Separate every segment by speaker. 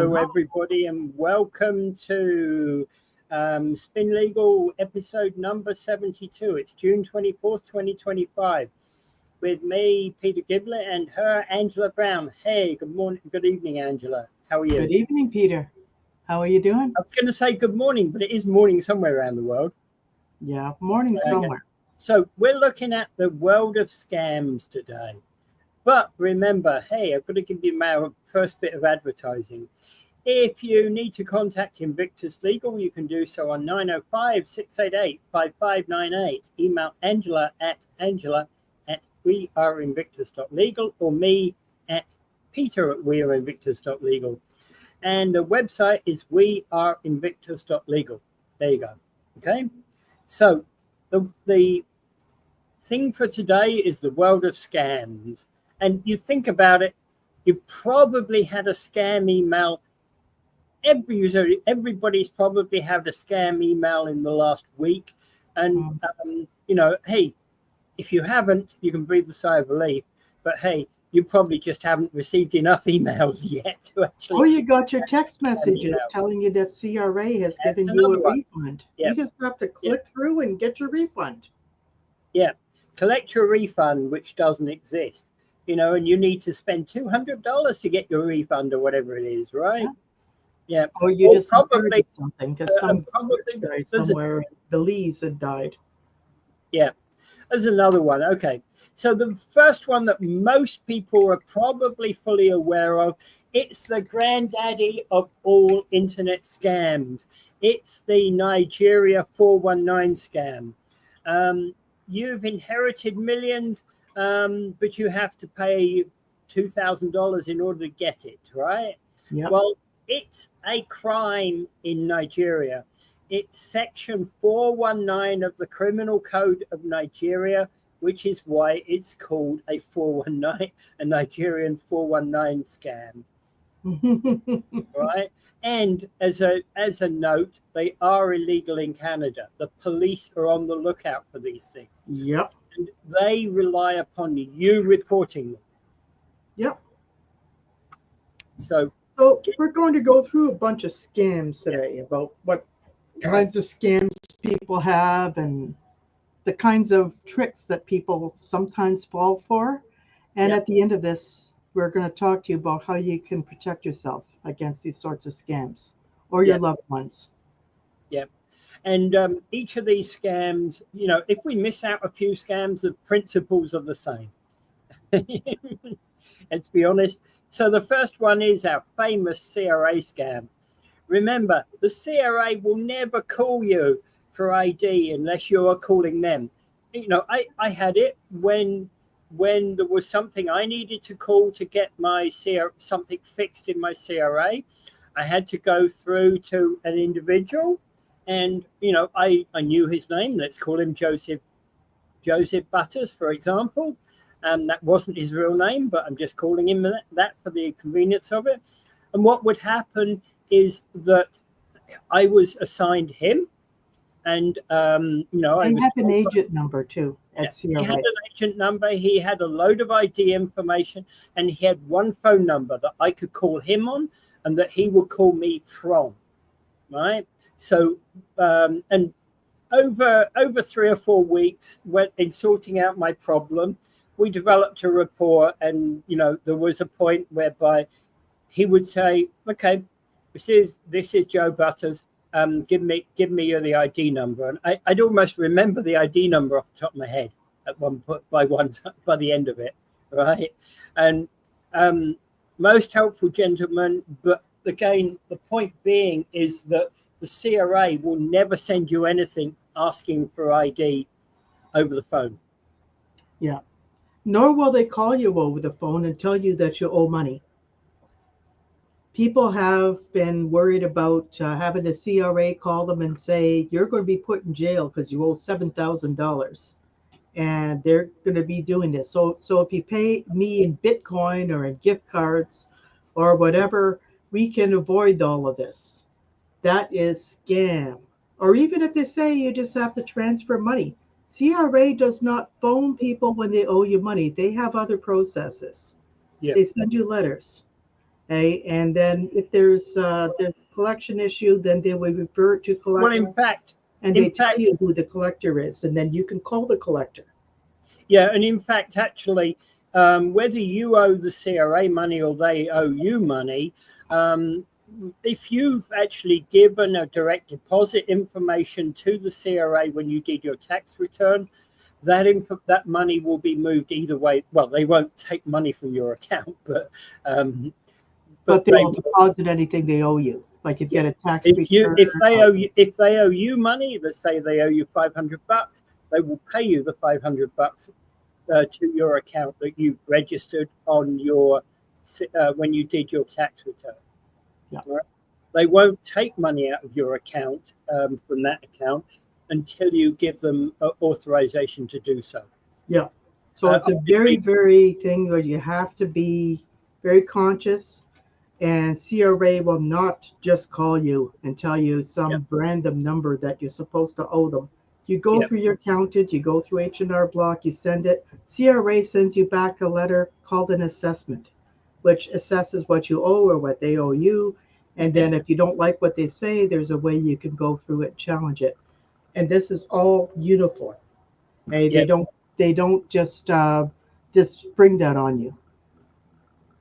Speaker 1: Hello, everybody, and welcome to Spin Legal episode number 72. It's June 24th, 2025, with me, Peter Giblett, and her, Angela Browne. Hey, good morning, good evening, Angela. How are you?
Speaker 2: Good evening, Peter. How are you doing?
Speaker 1: I was going to say good morning, but it is morning somewhere around the world.
Speaker 2: Yeah, morning somewhere.
Speaker 1: So we're looking at the world of scams today. But remember, hey, I've got to give you my first bit of advertising. If you need to contact Invictus Legal, you can do so on 905-688-5598. Email Angela at weareinvictus.legal or me at peter@weareinvictus.legal. And the website is weareinvictus.legal. There you go. Okay. So the thing for today is the world of scams. And you think about it, you probably had a scam email. Everybody's probably had a scam email in the last week. And, hey, if you haven't, you can breathe a sigh of relief. But, hey, you probably just haven't received enough emails yet to actually.
Speaker 2: Oh, you got your text messages telling you that CRA has given you a refund. Yep. You just have to click through and get your refund.
Speaker 1: Yeah, collect your refund, which doesn't exist. And you need to spend $200 to get your refund or whatever it is, right? Yeah.
Speaker 2: Or you just probably something because some guy somewhere in Belize had died.
Speaker 1: Yeah, there's another one. Okay, so the first one that most people are probably fully aware of, it's the granddaddy of all internet scams. It's the Nigeria 419 scam. You've inherited millions. But you have to pay $2,000 in order to get it, right?
Speaker 2: Yep.
Speaker 1: Well, it's a crime in Nigeria. It's section 419 of the Criminal Code of Nigeria, which is why it's called a Nigerian 419 scam. Right? And as a note, they are illegal in Canada. The police are on the lookout for these things.
Speaker 2: Yep.
Speaker 1: And they rely upon you reporting them.
Speaker 2: Yep.
Speaker 1: So
Speaker 2: we're going to go through a bunch of scams today about what kinds of scams people have and the kinds of tricks that people sometimes fall for. And at the end of this, we're going to talk to you about how you can protect yourself against these sorts of scams or your loved ones.
Speaker 1: Yeah. And each of these scams, if we miss out a few scams, the principles are the same. Let's be honest. So the first one is our famous CRA scam. Remember, the CRA will never call you for ID unless you are calling them. I had it when there was something I needed to call to get my something fixed in my CRA. I had to go through to an individual. And, I knew his name. Let's call him Joseph Butters, for example. That wasn't his real name, but I'm just calling him that for the convenience of it. And what would happen is that I was assigned him. And, I
Speaker 2: had an agent number, too, at CRA.
Speaker 1: He had an agent number. He had a load of ID information. And he had one phone number that I could call him on and that he would call me from, right? So, and over 3 or 4 weeks, in sorting out my problem, we developed a rapport. And there was a point whereby he would say, "Okay, this is Joe Butters. Give me the ID number." And I'd almost remember the ID number off the top of my head at by the end of it, right? And most helpful gentleman. But again, the point being is that the CRA will never send you anything asking for ID over the phone.
Speaker 2: Yeah. Nor will they call you over the phone and tell you that you owe money. People have been worried about having the CRA call them and say, you're going to be put in jail because you owe $7,000. And they're going to be doing this. So if you pay me in Bitcoin or in gift cards or whatever, we can avoid all of this. That is scam. Or even if they say you just have to transfer money. CRA does not phone people when they owe you money. They have other processes.
Speaker 1: Yeah.
Speaker 2: They send you letters. Okay, and then if there's the collection issue, then they will refer it to
Speaker 1: Well,
Speaker 2: collection, and they tell you who the collector is, and then you can call the collector.
Speaker 1: yeah, and in fact, actually, whether you owe the CRA money or they owe you money, if you've actually given a direct deposit information to the CRA when you did your tax return, that money will be moved either way. Well, they won't take money from your account, but
Speaker 2: they will deposit anything they owe you. Like if you get a tax return.
Speaker 1: If they owe you money, let's say they owe you $500, they will pay you the $500 to your account that you registered on your when you did your tax return.
Speaker 2: Yeah.
Speaker 1: Right? They won't take money out of your account from that account until you give them authorization to do so.
Speaker 2: Yeah. So it's a very, very thing where you have to be very conscious, and CRA will not just call you and tell you some random number that you're supposed to owe them. You go through your accountant, you go through H&R Block, you send it. CRA sends you back a letter called an assessment, which assesses what you owe or what they owe you. And then if you don't like what they say, there's a way you can go through it and challenge it. And this is all uniform. Okay? They don't just spring that on you.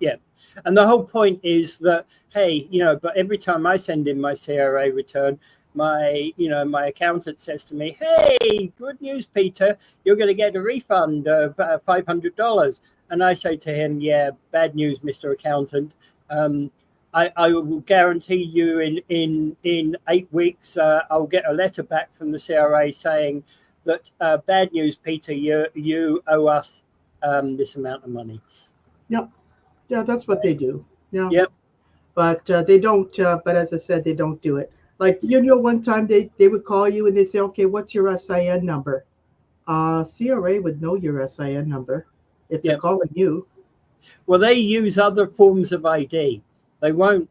Speaker 1: Yeah. And the whole point is that, hey, but every time I send in my CRA return, my accountant says to me, hey, good news, Peter, you're going to get a refund of $500. And I say to him, yeah, bad news, Mr. Accountant. I will guarantee you in 8 weeks, I'll get a letter back from the CRA saying that bad news, Peter, you owe us this amount of money.
Speaker 2: Yep. Yeah, that's what they do. Yeah.
Speaker 1: Yep.
Speaker 2: But they don't, but as I said, they don't do it. Like, one time they would call you and they'd say, okay, what's your SIN number? CRA would know your SIN number if they're calling you.
Speaker 1: Well, they use other forms of ID. They won't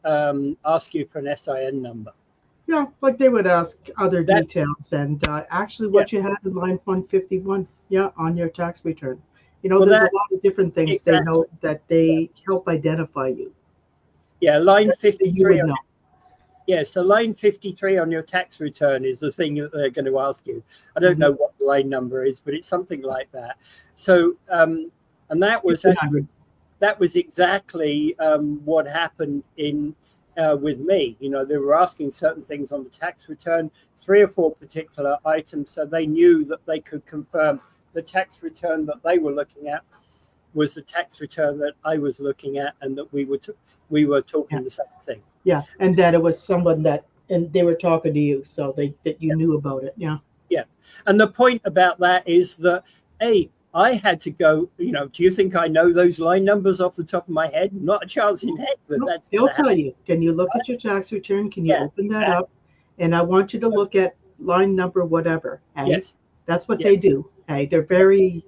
Speaker 1: ask you for an SIN number.
Speaker 2: Yeah, like they would ask other details and actually what you had in line 151, on your tax return. There's a lot of different things they know that they help identify you.
Speaker 1: Yeah, line 53.
Speaker 2: You would know.
Speaker 1: Yeah, so line 53 on your tax return is the thing that they're going to ask you. I don't know what the line number is, but it's something like that. So, and that was exactly what happened with me. They were asking certain things on the tax return, 3 or 4 particular items, so they knew that they could confirm the tax return that they were looking at was the tax return that I was looking at, and that we were talking the same thing.
Speaker 2: Yeah, and that it was someone and they were talking to you, so that you knew about it. Yeah. Yeah.
Speaker 1: And the point about that is that, I had to go, do you think I know those line numbers off the top of my head? Not a chance in heck.
Speaker 2: They'll tell you. Can you look at your tax return? Can you open that up? And I want you to look at line number whatever.
Speaker 1: Yes.
Speaker 2: That's what they do. They're very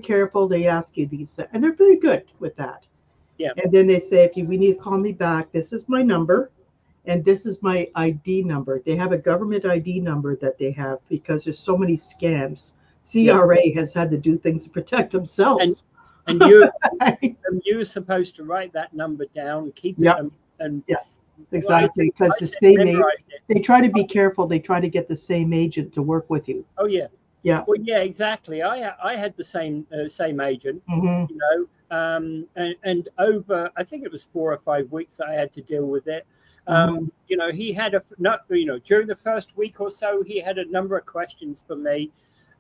Speaker 2: careful. They ask you these things, and they're very good with that.
Speaker 1: Yeah.
Speaker 2: And then they say, if you need to call me back, this is my number, and this is my ID number. They have a government ID number that they have because there's so many scams. CRA has had to do things to protect themselves.
Speaker 1: And you're supposed to write that number down, keep it, and
Speaker 2: exactly, because the same they try to be careful. They try to get the same agent to work with you.
Speaker 1: Oh yeah.
Speaker 2: Yeah.
Speaker 1: Well, yeah, exactly. I had the same agent, and over, I think it was 4 or 5 weeks that I had to deal with it. He had during the first week or so, he had a number of questions for me,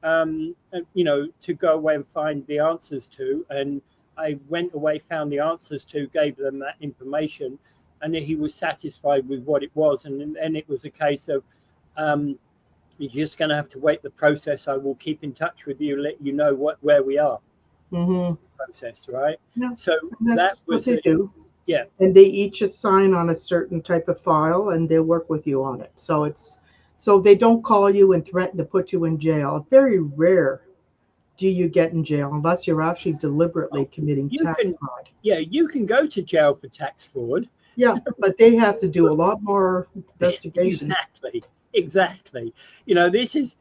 Speaker 1: to go away and find the answers to. And I went away, found the answers to, gave them that information, and he was satisfied with what it was. And it was a case of, you're just going to have to wait the process. I will keep in touch with you, let you know where we are. Process, right?
Speaker 2: Yeah.
Speaker 1: So
Speaker 2: that's what they do.
Speaker 1: Yeah.
Speaker 2: And they each assign on a certain type of file, and they'll work with you on it. So they don't call you and threaten to put you in jail. Very rare do you get in jail unless you're actually deliberately committing tax fraud.
Speaker 1: Yeah, you can go to jail for tax fraud.
Speaker 2: Yeah, but they have to do a lot more investigations.
Speaker 1: Exactly. This is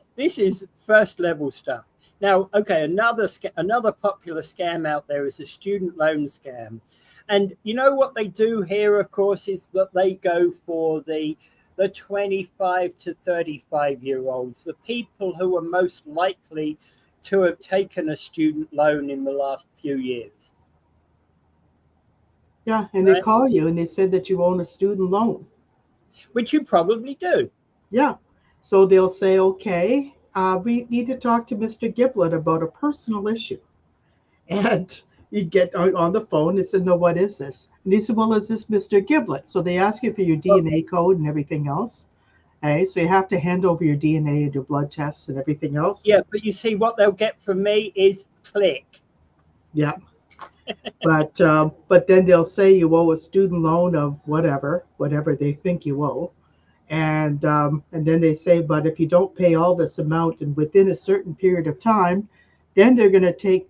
Speaker 1: first level stuff. Now, okay, another popular scam out there is the student loan scam. And you know what they do here, of course, is that they go for the 25 to 35-year-olds, the people who are most likely to have taken a student loan in the last few years.
Speaker 2: Yeah, and they
Speaker 1: Right?
Speaker 2: call you and they said that you own a student loan.
Speaker 1: Which you probably do.
Speaker 2: Yeah. So they'll say, okay, we need to talk to Mr. Giblett about a personal issue. And you get on the phone and said, no, what is this? And he said, well, is this Mr. Giblett? So they ask you for your
Speaker 1: Well,
Speaker 2: DNA code and everything else. Okay, so you have to hand over your DNA and your blood tests and everything else.
Speaker 1: yeah, but you see, what they'll get from me is click.
Speaker 2: Yeah. But then they'll say you owe a student loan of whatever they think you owe. And then they say, but if you don't pay all this amount and within a certain period of time, then they're going to take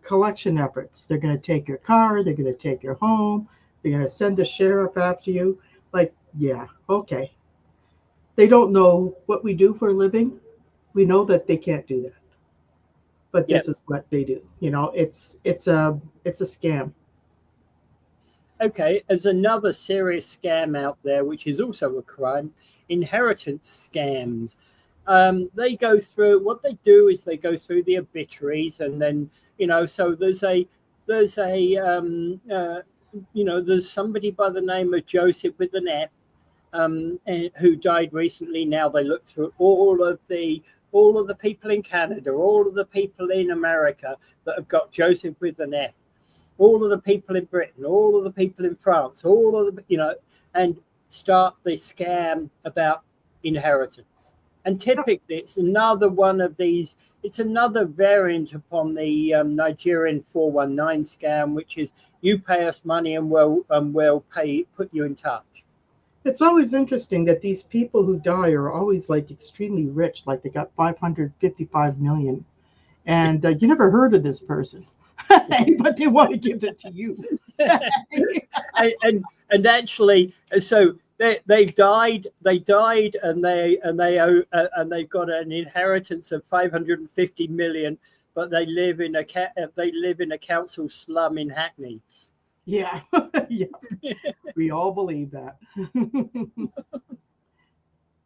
Speaker 2: collection efforts. They're going to take your car, they're going to take your home, they're going to send the sheriff after you. Like, yeah, okay. They don't know what we do for a living. We know that they can't do that, but
Speaker 1: Yeah.
Speaker 2: this is what they do. You know, it's a scam.
Speaker 1: Okay, there's another serious scam out there, which is also a crime: inheritance scams. They go through, what they do is they go through the obituaries, and then so there's somebody by the name of Joseph with an F, who died recently. Now they look through all of the people in Canada, all of the people in America that have got Joseph with an F, all of the people in Britain, all of the people in France, all of the, and start the scam about inheritance. And typically it's another one of these, it's another variant upon the Nigerian 419 scam, which is you pay us money and we'll put you in touch.
Speaker 2: It's always interesting that these people who die are always like extremely rich, like they got 555 million. And you never heard of this person, but they want to give it to you.
Speaker 1: and actually, so they died, and they got an inheritance of 550 million, but they live in a council slum in Hackney.
Speaker 2: Yeah, yeah, we all believe that.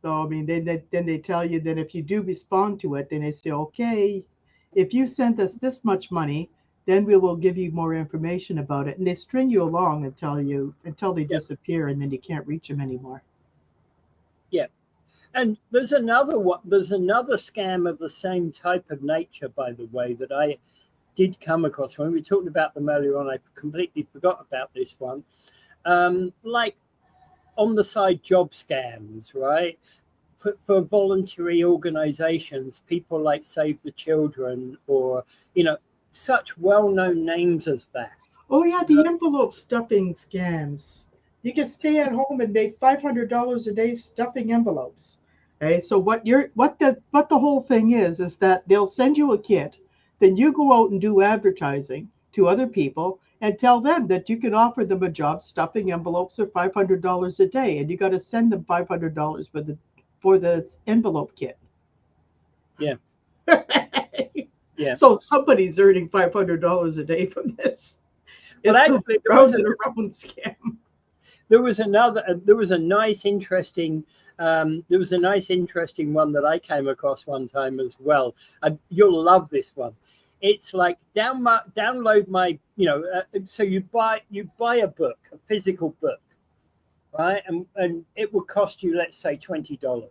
Speaker 2: So I mean, then they tell you that if you do respond to it, then they say, okay, if you send us this much money, then we will give you more information about it, and they string you along until they disappear, and then you can't reach them anymore.
Speaker 1: Yeah, and there's another one. There's another scam of the same type of nature, by the way, that I did come across when we talked about them earlier on. I completely forgot about this one. Like on the side job scams, right? For voluntary organizations, people like Save the Children, or such well-known names as that.
Speaker 2: Oh yeah, the envelope stuffing scams. You can stay at home and make $500 a day stuffing envelopes. Okay, so what the whole thing is that they'll send you a kit, then you go out and do advertising to other people and tell them that you can offer them a job stuffing envelopes for $500 a day, and you got to send them $500 for the envelope kit.
Speaker 1: Yeah. Yeah.
Speaker 2: So somebody's earning $500 a day from this.
Speaker 1: Well,
Speaker 2: it's
Speaker 1: actually,
Speaker 2: round scam.
Speaker 1: There was a nice interesting one that I came across one time as well. You'll love this one. It's like download my, so you buy a book, a physical book, right? And it will cost you, let's say, $20.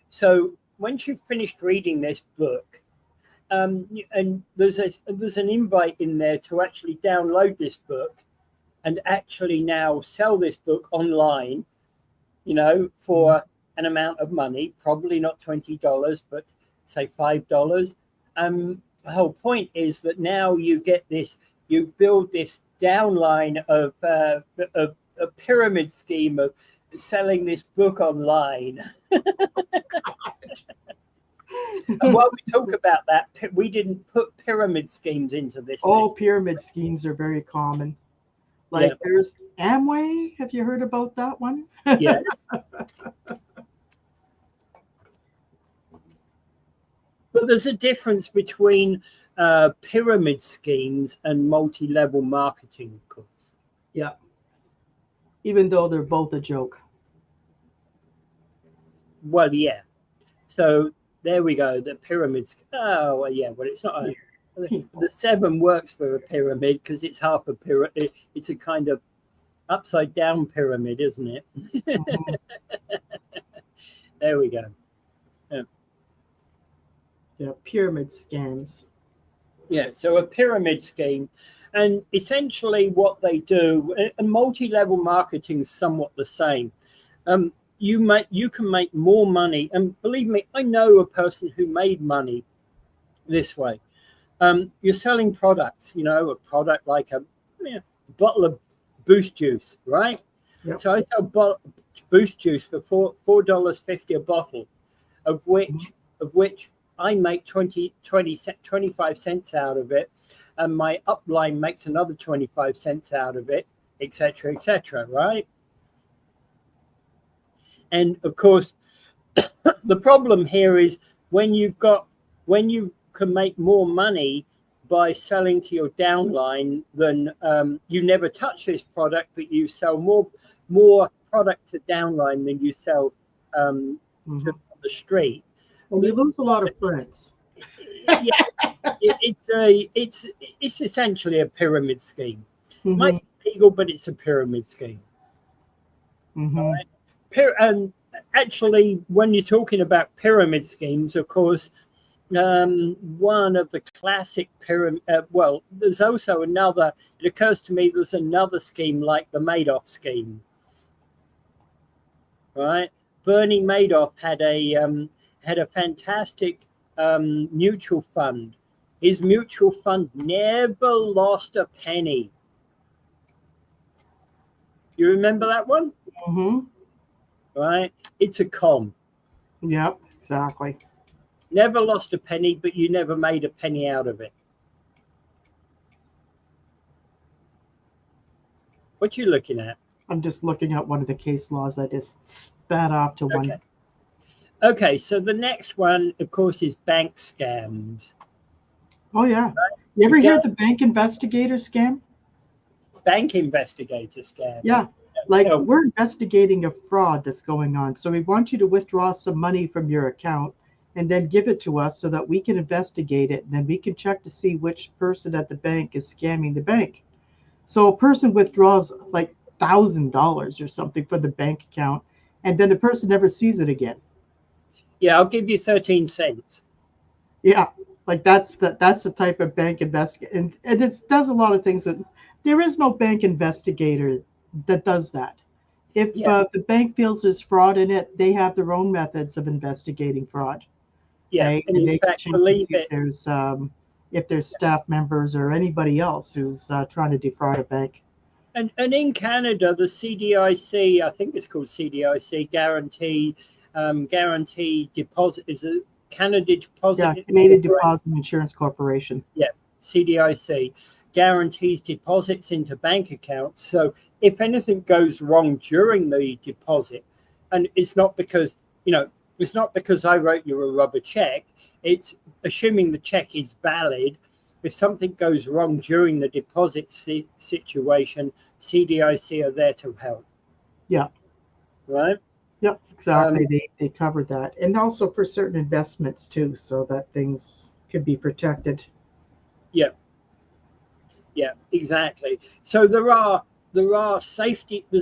Speaker 1: So once you've finished reading this book, and there's an invite in there to actually download this book and actually now sell this book online, for an amount of money, probably not $20, but say $5. The whole point is that now you build this downline of a pyramid scheme of selling this book online. And while we talk about that, we didn't put pyramid schemes into this.
Speaker 2: Oh, pyramid schemes are very common. Like there's Amway. Have you heard about that one?
Speaker 1: Yes. But there's a difference between pyramid schemes and multi-level marketing, of course.
Speaker 2: Yeah. Even though they're both a joke.
Speaker 1: Well, yeah. So there we go. The pyramids. Oh, well, yeah. Well, it's not a. The 7 works for a pyramid because it's half a pyramid. It's a kind of upside down pyramid, isn't it?
Speaker 2: Mhm.
Speaker 1: There we go.
Speaker 2: Yeah, pyramid scams.
Speaker 1: Yeah, so a pyramid scheme, and essentially what they do, and multi-level marketing is somewhat the same. You can make more money, and believe me, I know a person who made money this way. You're selling products, a product like a bottle of Boost juice, right?
Speaker 2: Yep.
Speaker 1: So I sell Boost juice for $4.50 a bottle, of which I make 25 cents out of it, and my upline makes another 25 cents out of it, etc., right? And of course, the problem here is when you can make more money by selling to your downline than you never touch this product, but you sell more product to downline than you sell to the street.
Speaker 2: And you lose a lot of friends.
Speaker 1: Yeah, it's essentially a pyramid scheme. Might be legal, but it's a pyramid scheme. All right? And actually, when you're talking about pyramid schemes, of course, one of the classic pyramid. Well, there's also another. It occurs to me there's another scheme like the Madoff scheme. Right, Bernie Madoff had a fantastic mutual fund. His mutual fund never lost a penny. You remember that one? Right, it's a con.
Speaker 2: Yep, exactly.
Speaker 1: Never lost a penny, but you never made a penny out of it. What you looking at?
Speaker 2: I'm just looking at one of the case laws I just spat off to one.
Speaker 1: Okay, so the next one, of course, is bank scams.
Speaker 2: Oh, yeah. You ever hear the bank investigator scam?
Speaker 1: Bank investigator scam.
Speaker 2: Yeah. Like, we're investigating a fraud that's going on. So we want you to withdraw some money from your account and then give it to us so that we can investigate it. And then we can check to see which person at the bank is scamming the bank. So a person withdraws like $1,000 or something from the bank account, and then the person never sees it again.
Speaker 1: Yeah, I'll give you 13 cents.
Speaker 2: Yeah, like that's the type of bank investigator, and it does a lot of things. There is no bank investigator that does that. If the bank feels there's fraud in it, they have their own methods of investigating fraud.
Speaker 1: Yeah,
Speaker 2: okay? And they can check to see if there's staff members or anybody else who's trying to defraud a bank.
Speaker 1: And in Canada, the CDIC, I think it's called CDIC, guarantee deposit, is a Canada Deposit.
Speaker 2: Yeah, Canadian Deposit Insurance Corporation.
Speaker 1: Yeah, CDIC guarantees deposits into bank accounts. So if anything goes wrong during the deposit, and it's not because I wrote you a rubber check, it's assuming the check is valid. If something goes wrong during the deposit situation, CDIC are there to help.
Speaker 2: Yeah.
Speaker 1: Right?
Speaker 2: Yep, exactly. They covered that. And also for certain investments too, so that things could be protected.
Speaker 1: Yeah. Yeah, exactly. So there's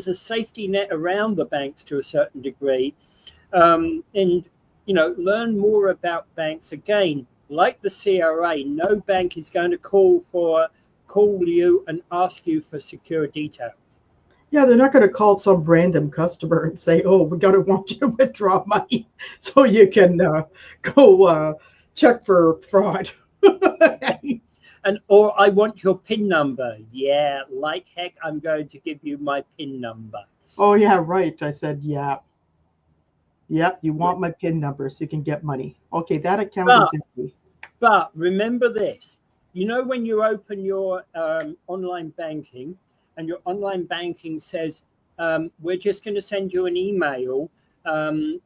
Speaker 1: a safety net around the banks to a certain degree. And learn more about banks. Again, like the CRA, no bank is going to call you and ask you for secure details.
Speaker 2: Yeah, they're not going to call some random customer and say, "Oh, we want you to withdraw money so you can go check for fraud."
Speaker 1: Or I want your PIN number. Yeah, like heck, I'm going to give you my PIN number.
Speaker 2: Oh yeah, right. I said, yeah. Yep, you want my PIN number so you can get money. Okay, that account is empty.
Speaker 1: But remember this, when you open your online banking and your online banking says, we're just going to send you an email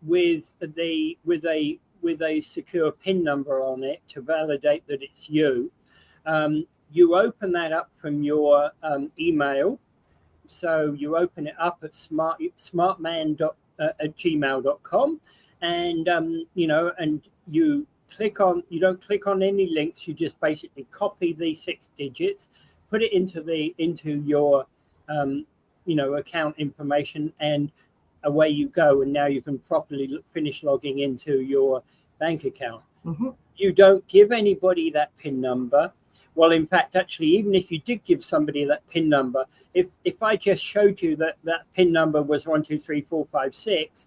Speaker 1: with a secure PIN number on it to validate that it's you. You open that up from your email. So you open it up at smartman@gmail.com, and and you don't click on any links. You just basically copy these 6 digits, put it into your account information, and away you go. And now you can properly finish logging into your bank account.
Speaker 2: Mm-hmm.
Speaker 1: You don't give anybody that PIN number. Well, in fact, actually, even if you did give somebody that PIN number, if I just showed you that PIN number was 123456,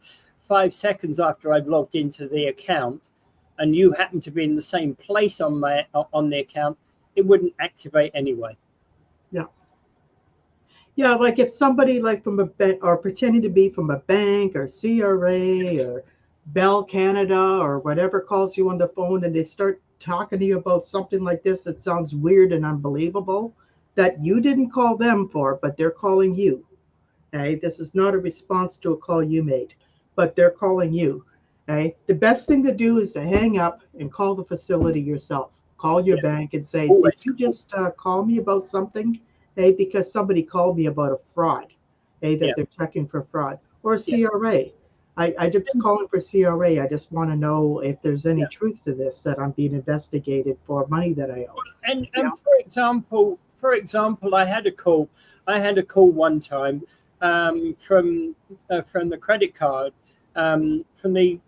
Speaker 1: 5 seconds after I've logged into the account, and you happen to be in the same place on the account, it wouldn't activate anyway.
Speaker 2: Yeah. Yeah, like if somebody like from a bank or pretending to be from a bank or CRA or Bell Canada or whatever calls you on the phone and they start talking to you about something like this that sounds weird and unbelievable that you didn't call them for, but they're calling you. Okay, this is not a response to a call you made, but they're calling you. Okay, the best thing to do is to hang up and call the facility yourself. Call your bank and say,
Speaker 1: Always
Speaker 2: "Did you just call me about something?" Okay, because somebody called me about a fraud. Okay, that they're checking for fraud or CRA. I just calling for CRA. I just want to know if there's any truth to this that I'm being investigated for money that I owe.
Speaker 1: And for example, I had a call one time from the credit card, from the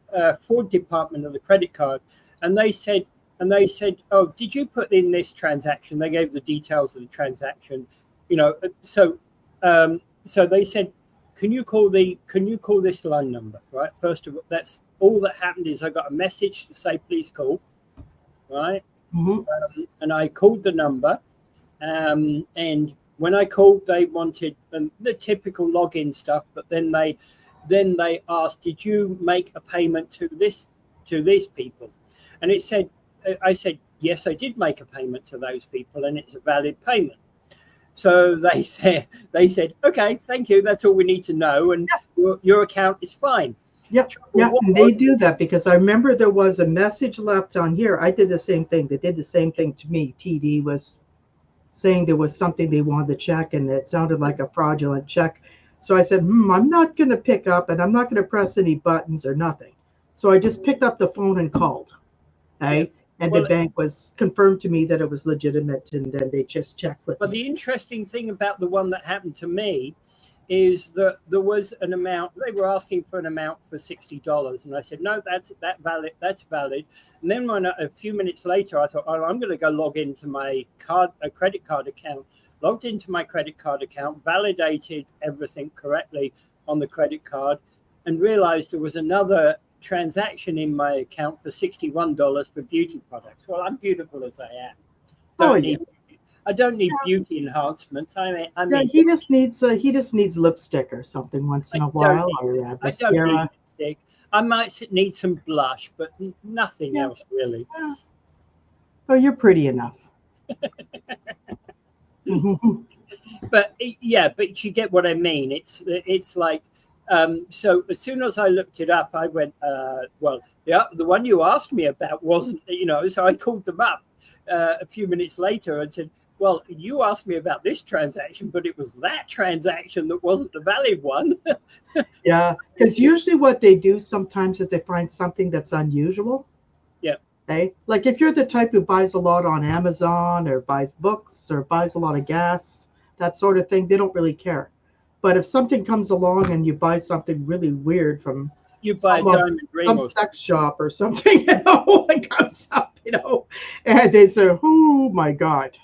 Speaker 1: fraud department of the credit card, and they said, "Oh, did you put in this transaction?" They gave the details of the transaction, So they said, "Can you call this line number?" Right. First of all, that's all that happened is I got a message to say, "Please call." Right.
Speaker 2: Mm-hmm.
Speaker 1: And I called the number, and when I called, they wanted the typical login stuff, but then they asked, "Did you make a payment to these people?" And I said, "Yes, I did make a payment to those people, and it's a valid payment." So they said, "Okay, thank you. That's all we need to know, and your account is fine."
Speaker 2: Yep. Yeah, and they do that because I remember there was a message left on here. I did the same thing. They did the same thing to me. TD was saying there was something they wanted to check, and it sounded like a fraudulent check. So I said, I'm not going to pick up, and I'm not going to press any buttons or nothing. So I just picked up the phone and called. Right? And the bank was confirmed to me that it was legitimate, and then they just checked with me.
Speaker 1: But the interesting thing about the one that happened to me is that there was an amount. They were asking for an amount for $60, and I said, "No, that's valid. That's valid." And then when a few minutes later, I thought, "Oh, I'm going to go log into my credit card account." Logged into my credit card account, validated everything correctly on the credit card, and realized there was another transaction in my account for $61 for beauty products. Well, I'm beautiful as I am. I don't need beauty enhancements. I mean,
Speaker 2: he just needs lipstick or something once in a while, or mascara.
Speaker 1: I don't need lipstick. I might need some blush, but nothing else really.
Speaker 2: Yeah. Oh, you're pretty enough.
Speaker 1: But you get what I mean. It's like, so as soon as I looked it up, I went, well, the one you asked me about wasn't, so I called them up a few minutes later and said, "Well, you asked me about this transaction, but it was that transaction that wasn't the valid one."
Speaker 2: Yeah, because usually what they do sometimes is they find something that's unusual.
Speaker 1: Yeah.
Speaker 2: Okay. Like if you're the type who buys a lot on Amazon or buys books or buys a lot of gas, that sort of thing, they don't really care. But if something comes along and you buy something really weird from some sex shop or something, it comes up, and they say, "Oh my God."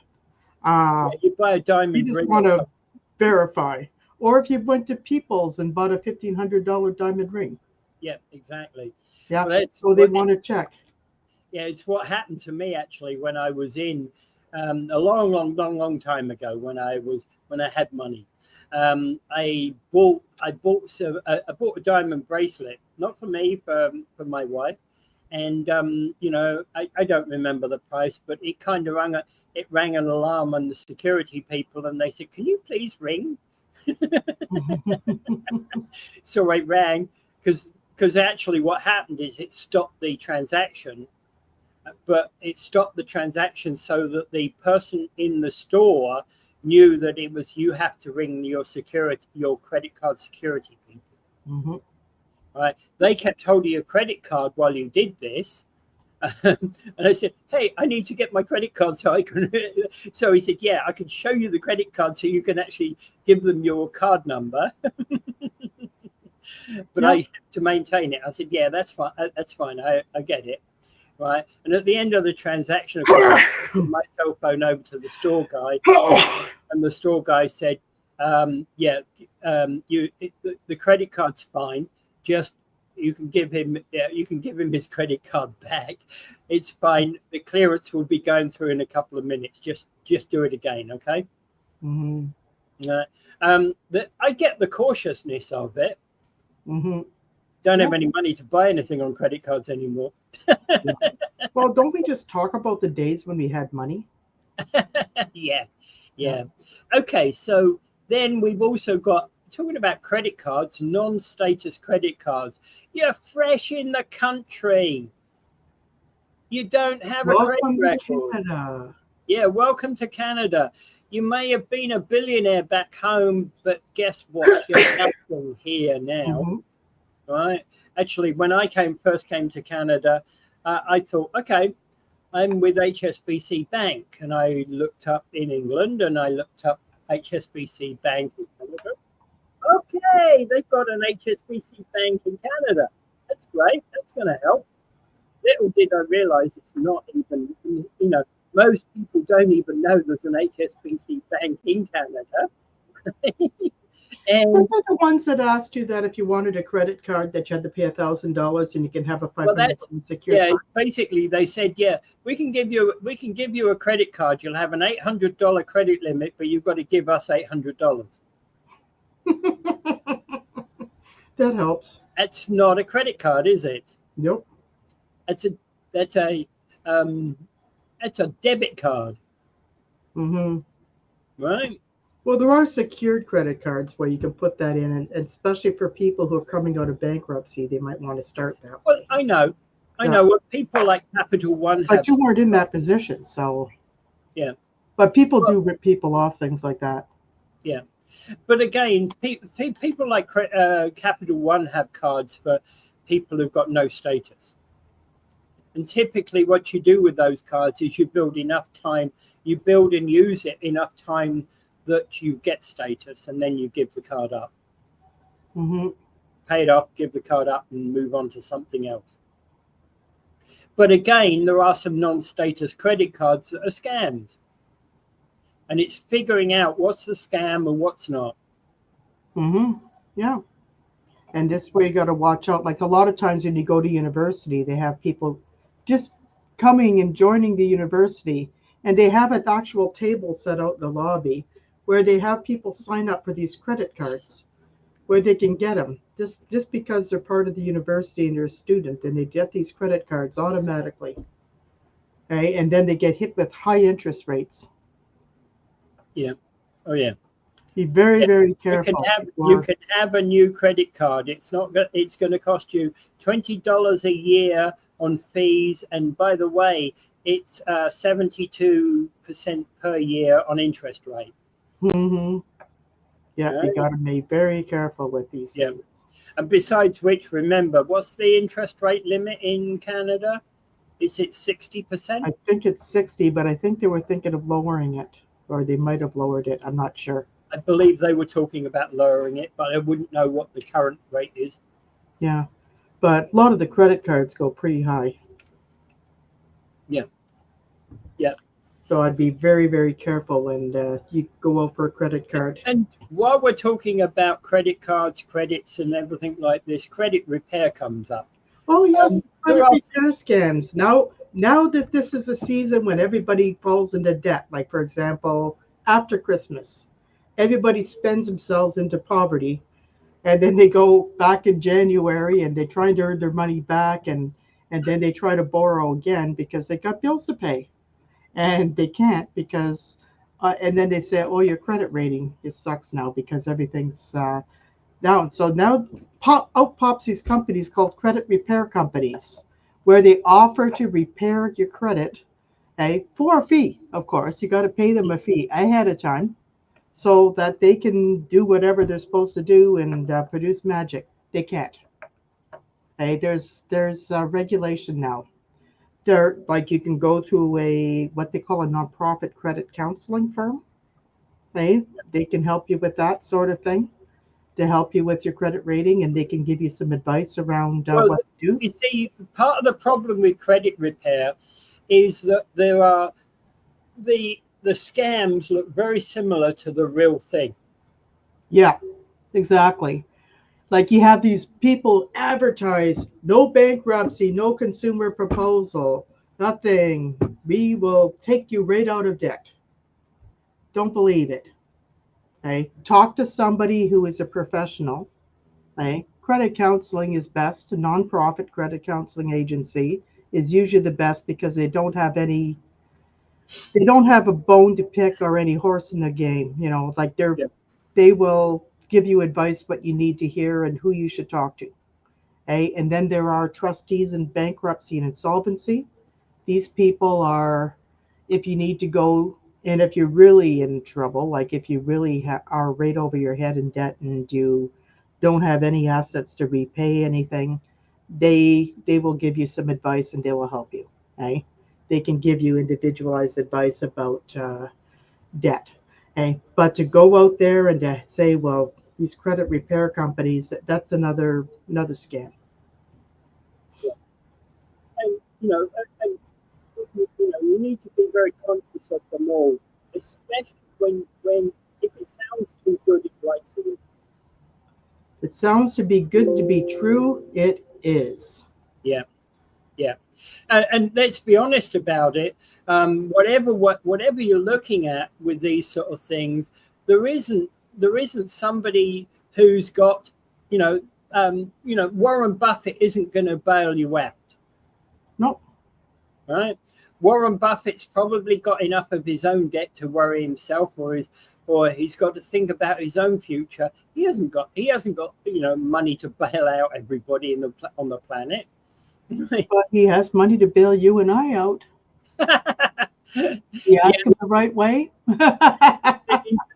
Speaker 1: You buy a diamond ring.
Speaker 2: You just want to verify. Or if you went to People's and bought a $1,500 diamond ring.
Speaker 1: Yeah, exactly.
Speaker 2: Yeah, so they want to check.
Speaker 1: Yeah, it's what happened to me actually when I was in a long time ago when I had money. I bought a diamond bracelet, not for me, for my wife, and I don't remember the price, but it kind of rang an alarm on the security people, and they said, "Can you please ring?" So I rang because actually what happened is it stopped the transaction, but it stopped the transaction so that the person in the store knew that it was you have to ring your credit card security people.
Speaker 2: Mm-hmm.
Speaker 1: Right? They kept hold of your credit card while you did this. And I said, hey, I need to get my credit card so I can. So he said, yeah, I can show you the credit card so you can actually give them your card number. But I have to maintain it. I said, yeah, that's fine. That's fine. I get it. Right. And at the end of the transaction, of course, I put my cell phone over to the store guy. And the store guy said, the credit card's fine. Just you can give him his credit card back. It's fine. The clearance will be going through in a couple of minutes. Just do it again, okay?
Speaker 2: Mm-hmm.
Speaker 1: I get the cautiousness of it.
Speaker 2: Mm-hmm.
Speaker 1: Don't have any money to buy anything on credit cards anymore.
Speaker 2: Yeah. Well, don't we just talk about the days when we had money?
Speaker 1: Yeah. Okay, so then we've also got, talking about credit cards, non-status credit cards. You're fresh in the country. You don't have a credit record.
Speaker 2: Canada.
Speaker 1: Yeah, welcome to Canada. You may have been a billionaire back home, but guess what? You're nothing here now.
Speaker 2: Mm-hmm.
Speaker 1: Right? Actually, when I first came to Canada, I thought, okay, I'm with HSBC Bank, and I looked up in England, and I looked up HSBC Bank in Canada. Okay, they've got an HSBC Bank in Canada. That's great. That's going to help. Little did I realize it's not even, most people don't even know there's an HSBC Bank in Canada. And
Speaker 2: those are the ones that asked you that if you wanted a credit card that you had to pay $1,000 and you can have a $500 secured card.
Speaker 1: Basically they said, we can give you a credit card. You'll have an $800 credit limit, but you've got to give us $800.
Speaker 2: That helps.
Speaker 1: That's not a credit card, is it?
Speaker 2: Nope.
Speaker 1: That's a debit card.
Speaker 2: Mm-hmm.
Speaker 1: Right.
Speaker 2: Well, there are secured credit cards where you can put that in, and especially for people who are coming out of bankruptcy, they might want to start that.
Speaker 1: Well, I know what people like Capital One have.
Speaker 2: But you weren't in that position, so.
Speaker 1: Yeah.
Speaker 2: But people do rip people off, things like that.
Speaker 1: Yeah. But again, people like Capital One have cards for people who've got no status. And typically what you do with those cards is you build enough time, you build and use it enough time that you get status, and then you give the card up.
Speaker 2: Mm-hmm.
Speaker 1: Pay it off, give the card up, and move on to something else. But again, there are some non-status credit cards that are scams. And it's figuring out what's the scam and what's not.
Speaker 2: Mm-hmm. Yeah. And this way you got to watch out. Like a lot of times when you go to university, they have people just coming and joining the university, and they have an actual table set out in the lobby where they have people sign up for these credit cards where they can get them just because they're part of the university and they're a student, and they get these credit cards automatically. Right? And then they get hit with high interest rates.
Speaker 1: Yeah. Oh, yeah.
Speaker 2: Be very, very careful.
Speaker 1: You can have a new credit card. It's going to cost you $20 a year on fees, and by the way, it's 72% per year on interest rate.
Speaker 2: Mm-hmm. Yeah, you got to be very careful with these things.
Speaker 1: And besides which, remember, what's the interest rate limit in Canada? Is it 60%?
Speaker 2: I think it's 60, but I think they were thinking of lowering it, or they might have lowered it. I'm not sure.
Speaker 1: I believe they were talking about lowering it, but I wouldn't know what the current rate is.
Speaker 2: Yeah, but a lot of the credit cards go pretty high.
Speaker 1: Yeah. Yeah.
Speaker 2: So I'd be very, very careful when you go out for a credit card.
Speaker 1: And while we're talking about credit cards, credits, and everything like this, credit repair comes up.
Speaker 2: Oh, yes, credit repair scams. Now that this is a season when everybody falls into debt, like, for example, after Christmas, everybody spends themselves into poverty, and then they go back in January and they try to earn their money back, and then they try to borrow again because they got bills to pay. And they can't because, and then they say, oh, your credit rating, it sucks now because everything's down. So now pops these companies called credit repair companies, where they offer to repair your credit, for a fee, of course. You got to pay them a fee ahead of time. so that they can do whatever they're supposed to do and produce magic. They can't. Okay, there's regulation now. There, like you can go to a what they call a nonprofit credit counseling firm. Okay, they can help you with that sort of thing to help you with your credit rating, and they can give you some advice around
Speaker 1: Well,
Speaker 2: what to do.
Speaker 1: you see, part of the problem with credit repair is that there are the scams look very similar to the real thing.
Speaker 2: Yeah, exactly. Like you have these people advertise no bankruptcy, no consumer proposal, nothing. We will take you right out of debt. Don't believe it. Okay. Talk to somebody who is a professional. Okay. Credit counseling is best. A nonprofit credit counseling agency is usually the best because they don't have a bone to pick or any horse in the game. You know, like
Speaker 1: Yeah.
Speaker 2: they will give you advice what you need to hear and who you should talk to. Okay? And then there are trustees in bankruptcy and insolvency. These people are, if you need to go, and if you're really in trouble, like if you really are right over your head in debt and you don't have any assets to repay anything, they will give you some advice and they will help you. Okay? They can give you individualized advice about debt. Okay? But to go out there and to say, well, these credit repair companies, that's another scam.
Speaker 1: And you need to be very conscious of them all, especially when if it sounds too good, it's likely.
Speaker 2: It sounds to be good to be true. It is.
Speaker 1: Yeah, yeah. And let's be honest about it. Whatever you're looking at with these sort of things, there isn't somebody who's got, Warren Buffett isn't going to bail you out,
Speaker 2: No.
Speaker 1: right? Warren Buffett's probably got enough of his own debt to worry himself, or he's got to think about his own future. He hasn't got money to bail out everybody on the planet.
Speaker 2: But he has money to bail you and I out. You ask him the right way.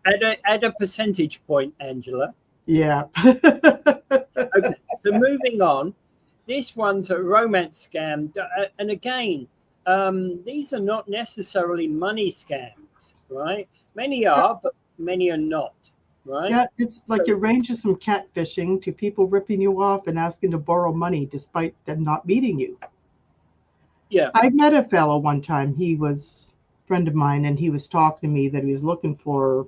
Speaker 1: At a percentage point, Angela.
Speaker 2: Yeah.
Speaker 1: Okay, so moving on. This one's a romance scam, and again, these are not necessarily money scams, right? Many are, but many are not, right?
Speaker 2: Yeah, it's like
Speaker 1: So,
Speaker 2: it ranges from catfishing to people ripping you off and asking to borrow money despite them not meeting you.
Speaker 1: yeah,
Speaker 2: I met a fellow one time. He was a friend of mine, and he was talking to me that he was looking for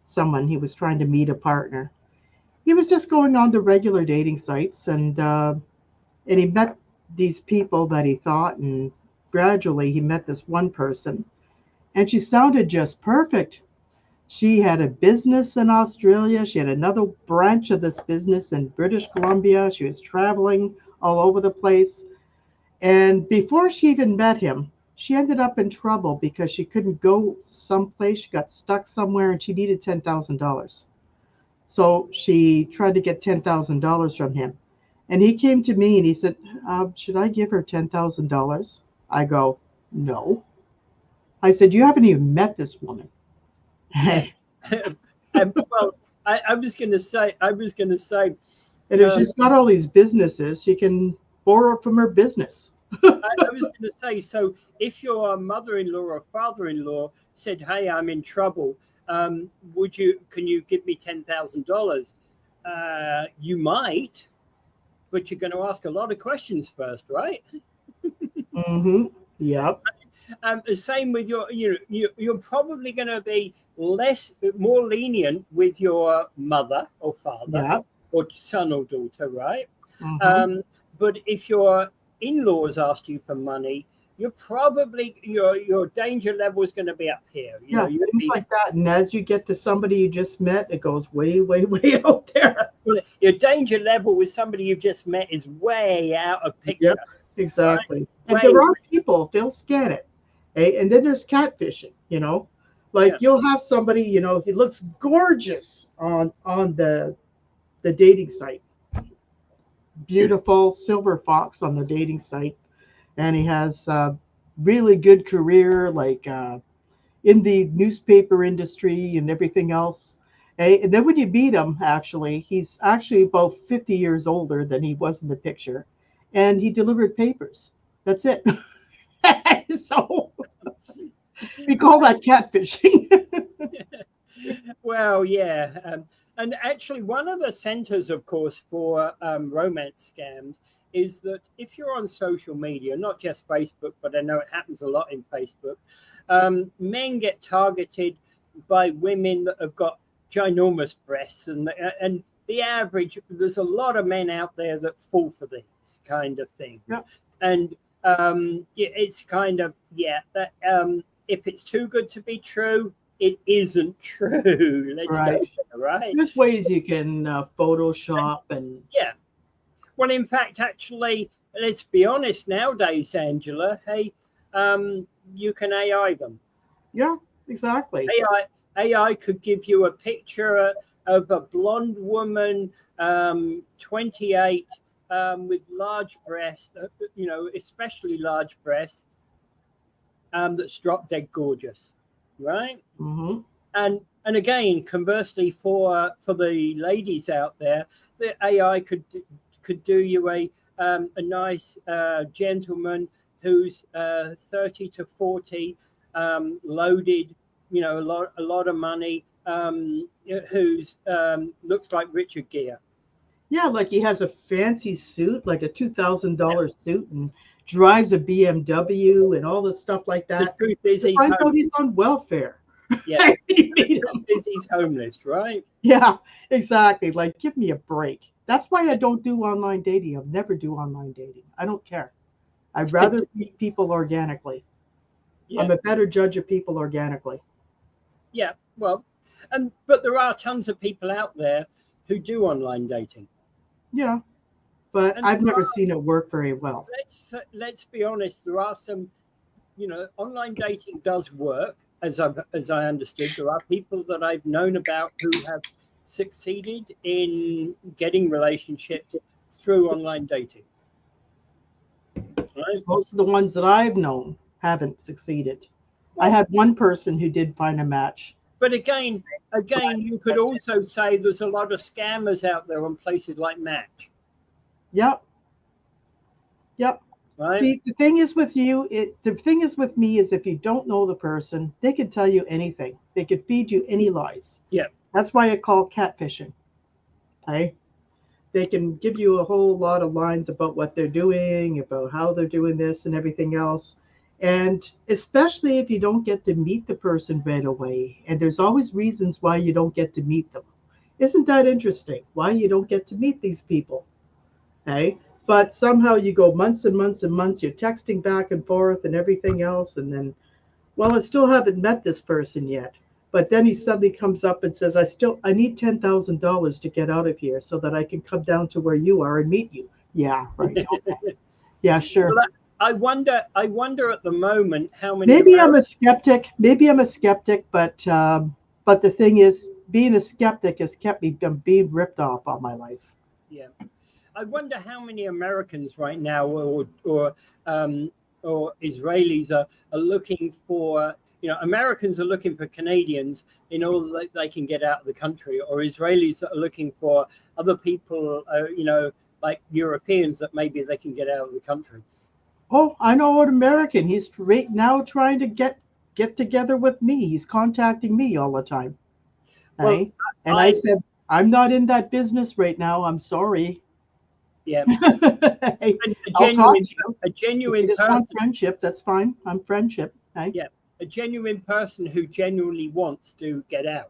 Speaker 2: someone. He was trying to meet a partner. He was just going on the regular dating sites, and he met these people that he thought, and gradually he met this one person, and she sounded just perfect. She had a business in Australia. She had another branch of this business in British Columbia. She was traveling all over the place. And before she even met him, she ended up in trouble because she couldn't go someplace. She got stuck somewhere and she needed $10,000. So she tried to get $10,000 from him. And he came to me and he said, should I give her $10,000? I go, no. I said, you haven't even met this woman.
Speaker 1: yeah. Well, I was going to say,
Speaker 2: And if she's got all these businesses, she can borrow from her business.
Speaker 1: I was going to say, so if your mother-in-law or father-in-law said, "Hey, I'm in trouble. Can you give me $10,000?" You might, but you're going to ask a lot of questions first, right?
Speaker 2: Mm-hmm. Yep.
Speaker 1: The same with you're probably going to be more lenient with your mother or father
Speaker 2: Yep.
Speaker 1: or son or daughter, right?
Speaker 2: Mm-hmm.
Speaker 1: But if your in-laws asked you for money, your danger level is going to be up here.
Speaker 2: Yeah, things like that. And as you get to somebody you just met, it goes way, way, way out there.
Speaker 1: Your danger level with somebody you've just met is way out of picture.
Speaker 2: Yep, exactly.
Speaker 1: Right?
Speaker 2: And there are people, they'll scan it. Okay? And then there's catfishing, Like you'll have somebody, he looks gorgeous on the dating site. Beautiful silver fox on the dating site. And he has a really good career, like in the newspaper industry and everything else. And then when you meet him, actually, he's actually about 50 years older than he was in the picture. And he delivered papers. That's it. So we call that catfishing.
Speaker 1: Well, yeah. And actually, one of the centers, of course, for romance scams is that if you're on social media, not just Facebook, but I know it happens a lot in Facebook, men get targeted by women that have got ginormous breasts. And the average, there's a lot of men out there that fall for these kind of things.
Speaker 2: Yeah.
Speaker 1: And it's kind of, that if it's too good to be true, it isn't true. Let's
Speaker 2: Right.
Speaker 1: go there, right?
Speaker 2: There's ways you can Photoshop and
Speaker 1: Yeah. Well, in fact, actually, let's be honest nowadays, Angela. Hey, you can AI them.
Speaker 2: yeah, exactly.
Speaker 1: AI could give you a picture of a blonde woman, 28, with large breasts, especially large breasts, that's drop dead gorgeous, right?
Speaker 2: Mm-hmm.
Speaker 1: And again, conversely, for the ladies out there, the AI could do you a nice gentleman who's 30 to 40, loaded, a lot of money, who's looks like Richard Gere.
Speaker 2: Yeah, like he has a fancy suit, like a $2,000 suit, and drives a BMW and all this stuff like
Speaker 1: The
Speaker 2: that.
Speaker 1: truth is,
Speaker 2: You find out he's on welfare.
Speaker 1: yeah,
Speaker 2: You
Speaker 1: the
Speaker 2: meet
Speaker 1: truth
Speaker 2: him.
Speaker 1: is he's homeless, right?
Speaker 2: Yeah, exactly. Like, give me a break. That's why I don't do online dating. I'll never do online dating. I don't care. I'd rather meet people organically. I'm
Speaker 1: Yeah,
Speaker 2: a better judge of people organically.
Speaker 1: yeah. Well, but there are tons of people out there who do online dating.
Speaker 2: Yeah, but
Speaker 1: And
Speaker 2: I've never seen it work very well.
Speaker 1: let's be honest. There are some, online dating does work, as I understood. There are people that I've known about who have succeeded in getting relationships through online dating. Right?
Speaker 2: Most of the ones that I've known haven't succeeded. I
Speaker 1: Well,
Speaker 2: had one person who did find a match.
Speaker 1: but again, you could also say there's a lot of scammers out there on places like Match.
Speaker 2: Yep, yep.
Speaker 1: Right?
Speaker 2: See, the thing is with you, the thing is with me is if you don't know the person, they can tell you anything. They can feed you any lies.
Speaker 1: Yeah.
Speaker 2: That's why I call catfishing. Okay? They can give you a whole lot of lines about what they're doing, about how they're doing this and everything else. And especially if you don't get to meet the person right away. And there's always reasons why you don't get to meet them. Isn't that interesting? Why you don't get to meet these people? Okay? But somehow you go months and months and months, you're texting back and forth and everything else. And then, well, I still haven't met this person yet. But then he suddenly comes up and says, I need $10,000 to get out of here so that I can come down to where you are and meet you. Yeah, right. Okay. Yeah, sure.
Speaker 1: Well, I wonder at the moment how many.
Speaker 2: Maybe I'm a skeptic. Maybe I'm a skeptic, but the thing is, being a skeptic has kept me from being ripped off all my life.
Speaker 1: Yeah, I wonder how many Americans right now, or Israelis are looking for. Americans are looking for Canadians in order that they can get out of the country, or Israelis that are looking for other people, like Europeans that maybe they can get out of the country.
Speaker 2: Oh, I know an American. He's right now trying to get together with me. He's contacting me all the time.
Speaker 1: Well,
Speaker 2: Right? And I said, I'm not in that business right now. I'm sorry.
Speaker 1: Yeah,
Speaker 2: Hey,
Speaker 1: a
Speaker 2: I'll talk to you. If you
Speaker 1: genuine
Speaker 2: just
Speaker 1: person.
Speaker 2: want friendship, that's fine. I'm friendship. Hey?
Speaker 1: Yeah, a genuine person who genuinely wants to get out.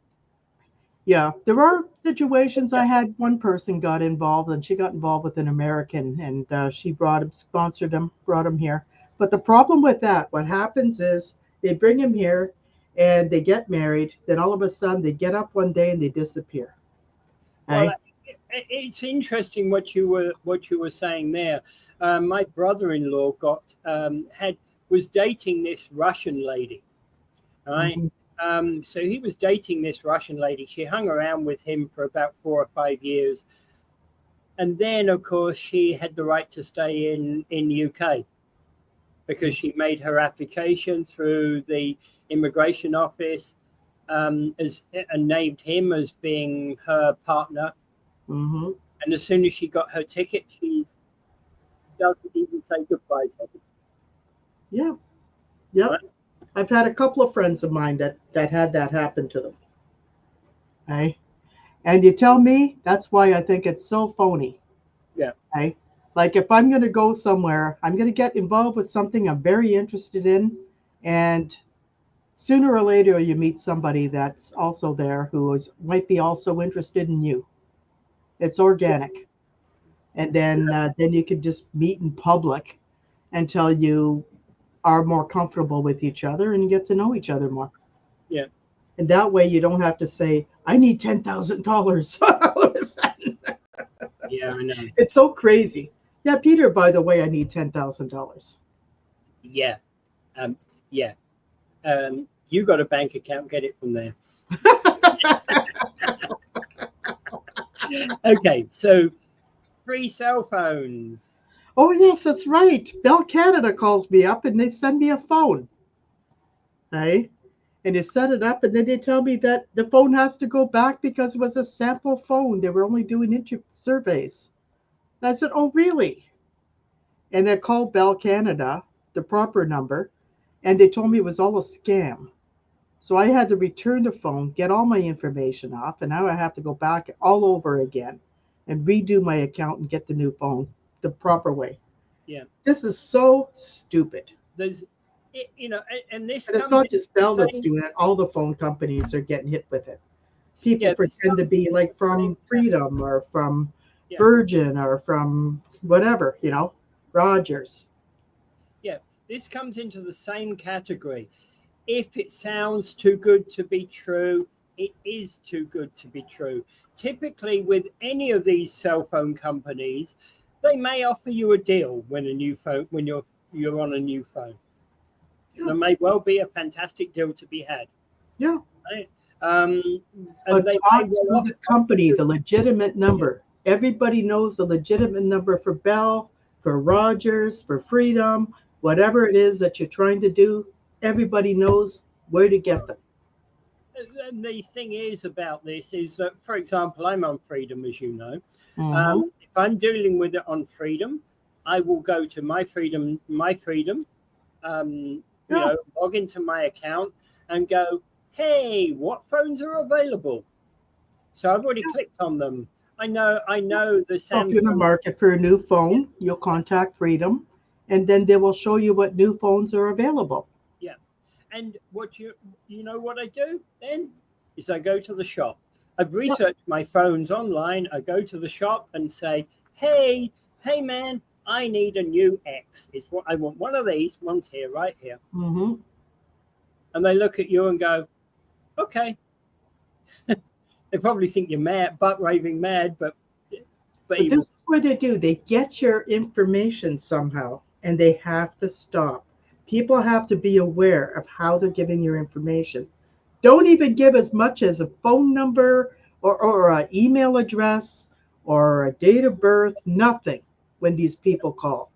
Speaker 2: Yeah, there are situations. I had one person got involved, and she got involved with an American, and she sponsored him, brought him here. But the problem with that, what happens is they bring him here, and they get married. Then all of a sudden, they get up one day and they disappear.
Speaker 1: Well,
Speaker 2: Right?
Speaker 1: it's interesting what you were saying there. My brother-in-law was dating this Russian lady, right?
Speaker 2: Mhm.
Speaker 1: So he was dating this Russian lady. She hung around with him for about 4 or 5 years, and then, of course, she had the right to stay in UK because she made her application through the immigration office. as and named him as being her partner.
Speaker 2: Mm-hmm.
Speaker 1: And as soon as she got her ticket, she doesn't even say goodbye to him.
Speaker 2: Yeah. Yep.
Speaker 1: Right?
Speaker 2: I've had a couple of friends of mine that had that happen to them. Okay. And you tell me that's why I think it's so phony.
Speaker 1: Yeah.
Speaker 2: Okay. Like if I'm going to go somewhere, I'm going to get involved with something I'm very interested in, and sooner or later you meet somebody that's also there who might be also interested in you. It's organic, and then you could just meet in public until you are more comfortable with each other and you get to know each other more.
Speaker 1: Yeah.
Speaker 2: And that way you don't have to say, I need $10,000 all of a sudden.
Speaker 1: Yeah, I know.
Speaker 2: It's so crazy. Yeah, Peter, by the way, I need $10,000.
Speaker 1: Yeah. Yeah. You got a bank account, get it from there. Okay, so free cell phones.
Speaker 2: Oh, yes, that's right. Bell Canada calls me up and they send me a phone. Right? And you set it up, and then they tell me that the phone has to go back because it was a sample phone. They were only doing surveys. And I said, oh, really? And I called Bell Canada, the proper number, and they told me it was all a scam. So I had to return the phone, get all my information off, and now I have to go back all over again and redo my account and get the new phone the proper way.
Speaker 1: Yeah.
Speaker 2: This is so stupid.
Speaker 1: There's, and this
Speaker 2: And it's
Speaker 1: comes
Speaker 2: not
Speaker 1: in
Speaker 2: just
Speaker 1: the
Speaker 2: Bell that's
Speaker 1: same,
Speaker 2: doing it. All the phone companies are getting hit with it. People
Speaker 1: yeah, this
Speaker 2: pretend to
Speaker 1: comes
Speaker 2: be
Speaker 1: in
Speaker 2: like
Speaker 1: the same
Speaker 2: from Freedom or from
Speaker 1: Yeah.
Speaker 2: Virgin or from whatever, Rogers.
Speaker 1: Yeah, this comes into the same category. If it sounds too good to be true, it is too good to be true. Typically, with any of these cell phone companies, they may offer you a deal when you're on a new phone.
Speaker 2: Yeah.
Speaker 1: There may well be a fantastic deal to be had.
Speaker 2: Yeah.
Speaker 1: Right? And
Speaker 2: But
Speaker 1: they may
Speaker 2: talk
Speaker 1: well
Speaker 2: to the company, the legitimate number. Everybody knows the legitimate number for Bell, for Rogers, for Freedom, whatever it is that you're trying to do. Everybody knows where to get them.
Speaker 1: And the thing is about this is that, for example, I'm on Freedom, as you know.
Speaker 2: Mm-hmm.
Speaker 1: If I'm dealing with it on Freedom, I will go to my Freedom,
Speaker 2: Yeah.
Speaker 1: log into my account and go, hey, what phones are available? So I've already clicked on them. I know the
Speaker 2: So if you're in the
Speaker 1: Samsung.
Speaker 2: market for a new phone, you'll contact Freedom, and then they will show you what new phones are available.
Speaker 1: Yeah. And what you know what I do then is I go to the shop. I've researched my phones online. I go to the shop and say, hey man, I need a new X. It's what I want. One of these ones here, right here.
Speaker 2: Mm-hmm.
Speaker 1: And they look at you and go, okay. They probably think you're mad, butt raving mad, but
Speaker 2: But this is what they do. They get your information somehow, and they have to stop. People have to be aware of how they're giving your information. Don't even give as much as a phone number or an email address or a date of birth, nothing when these people call.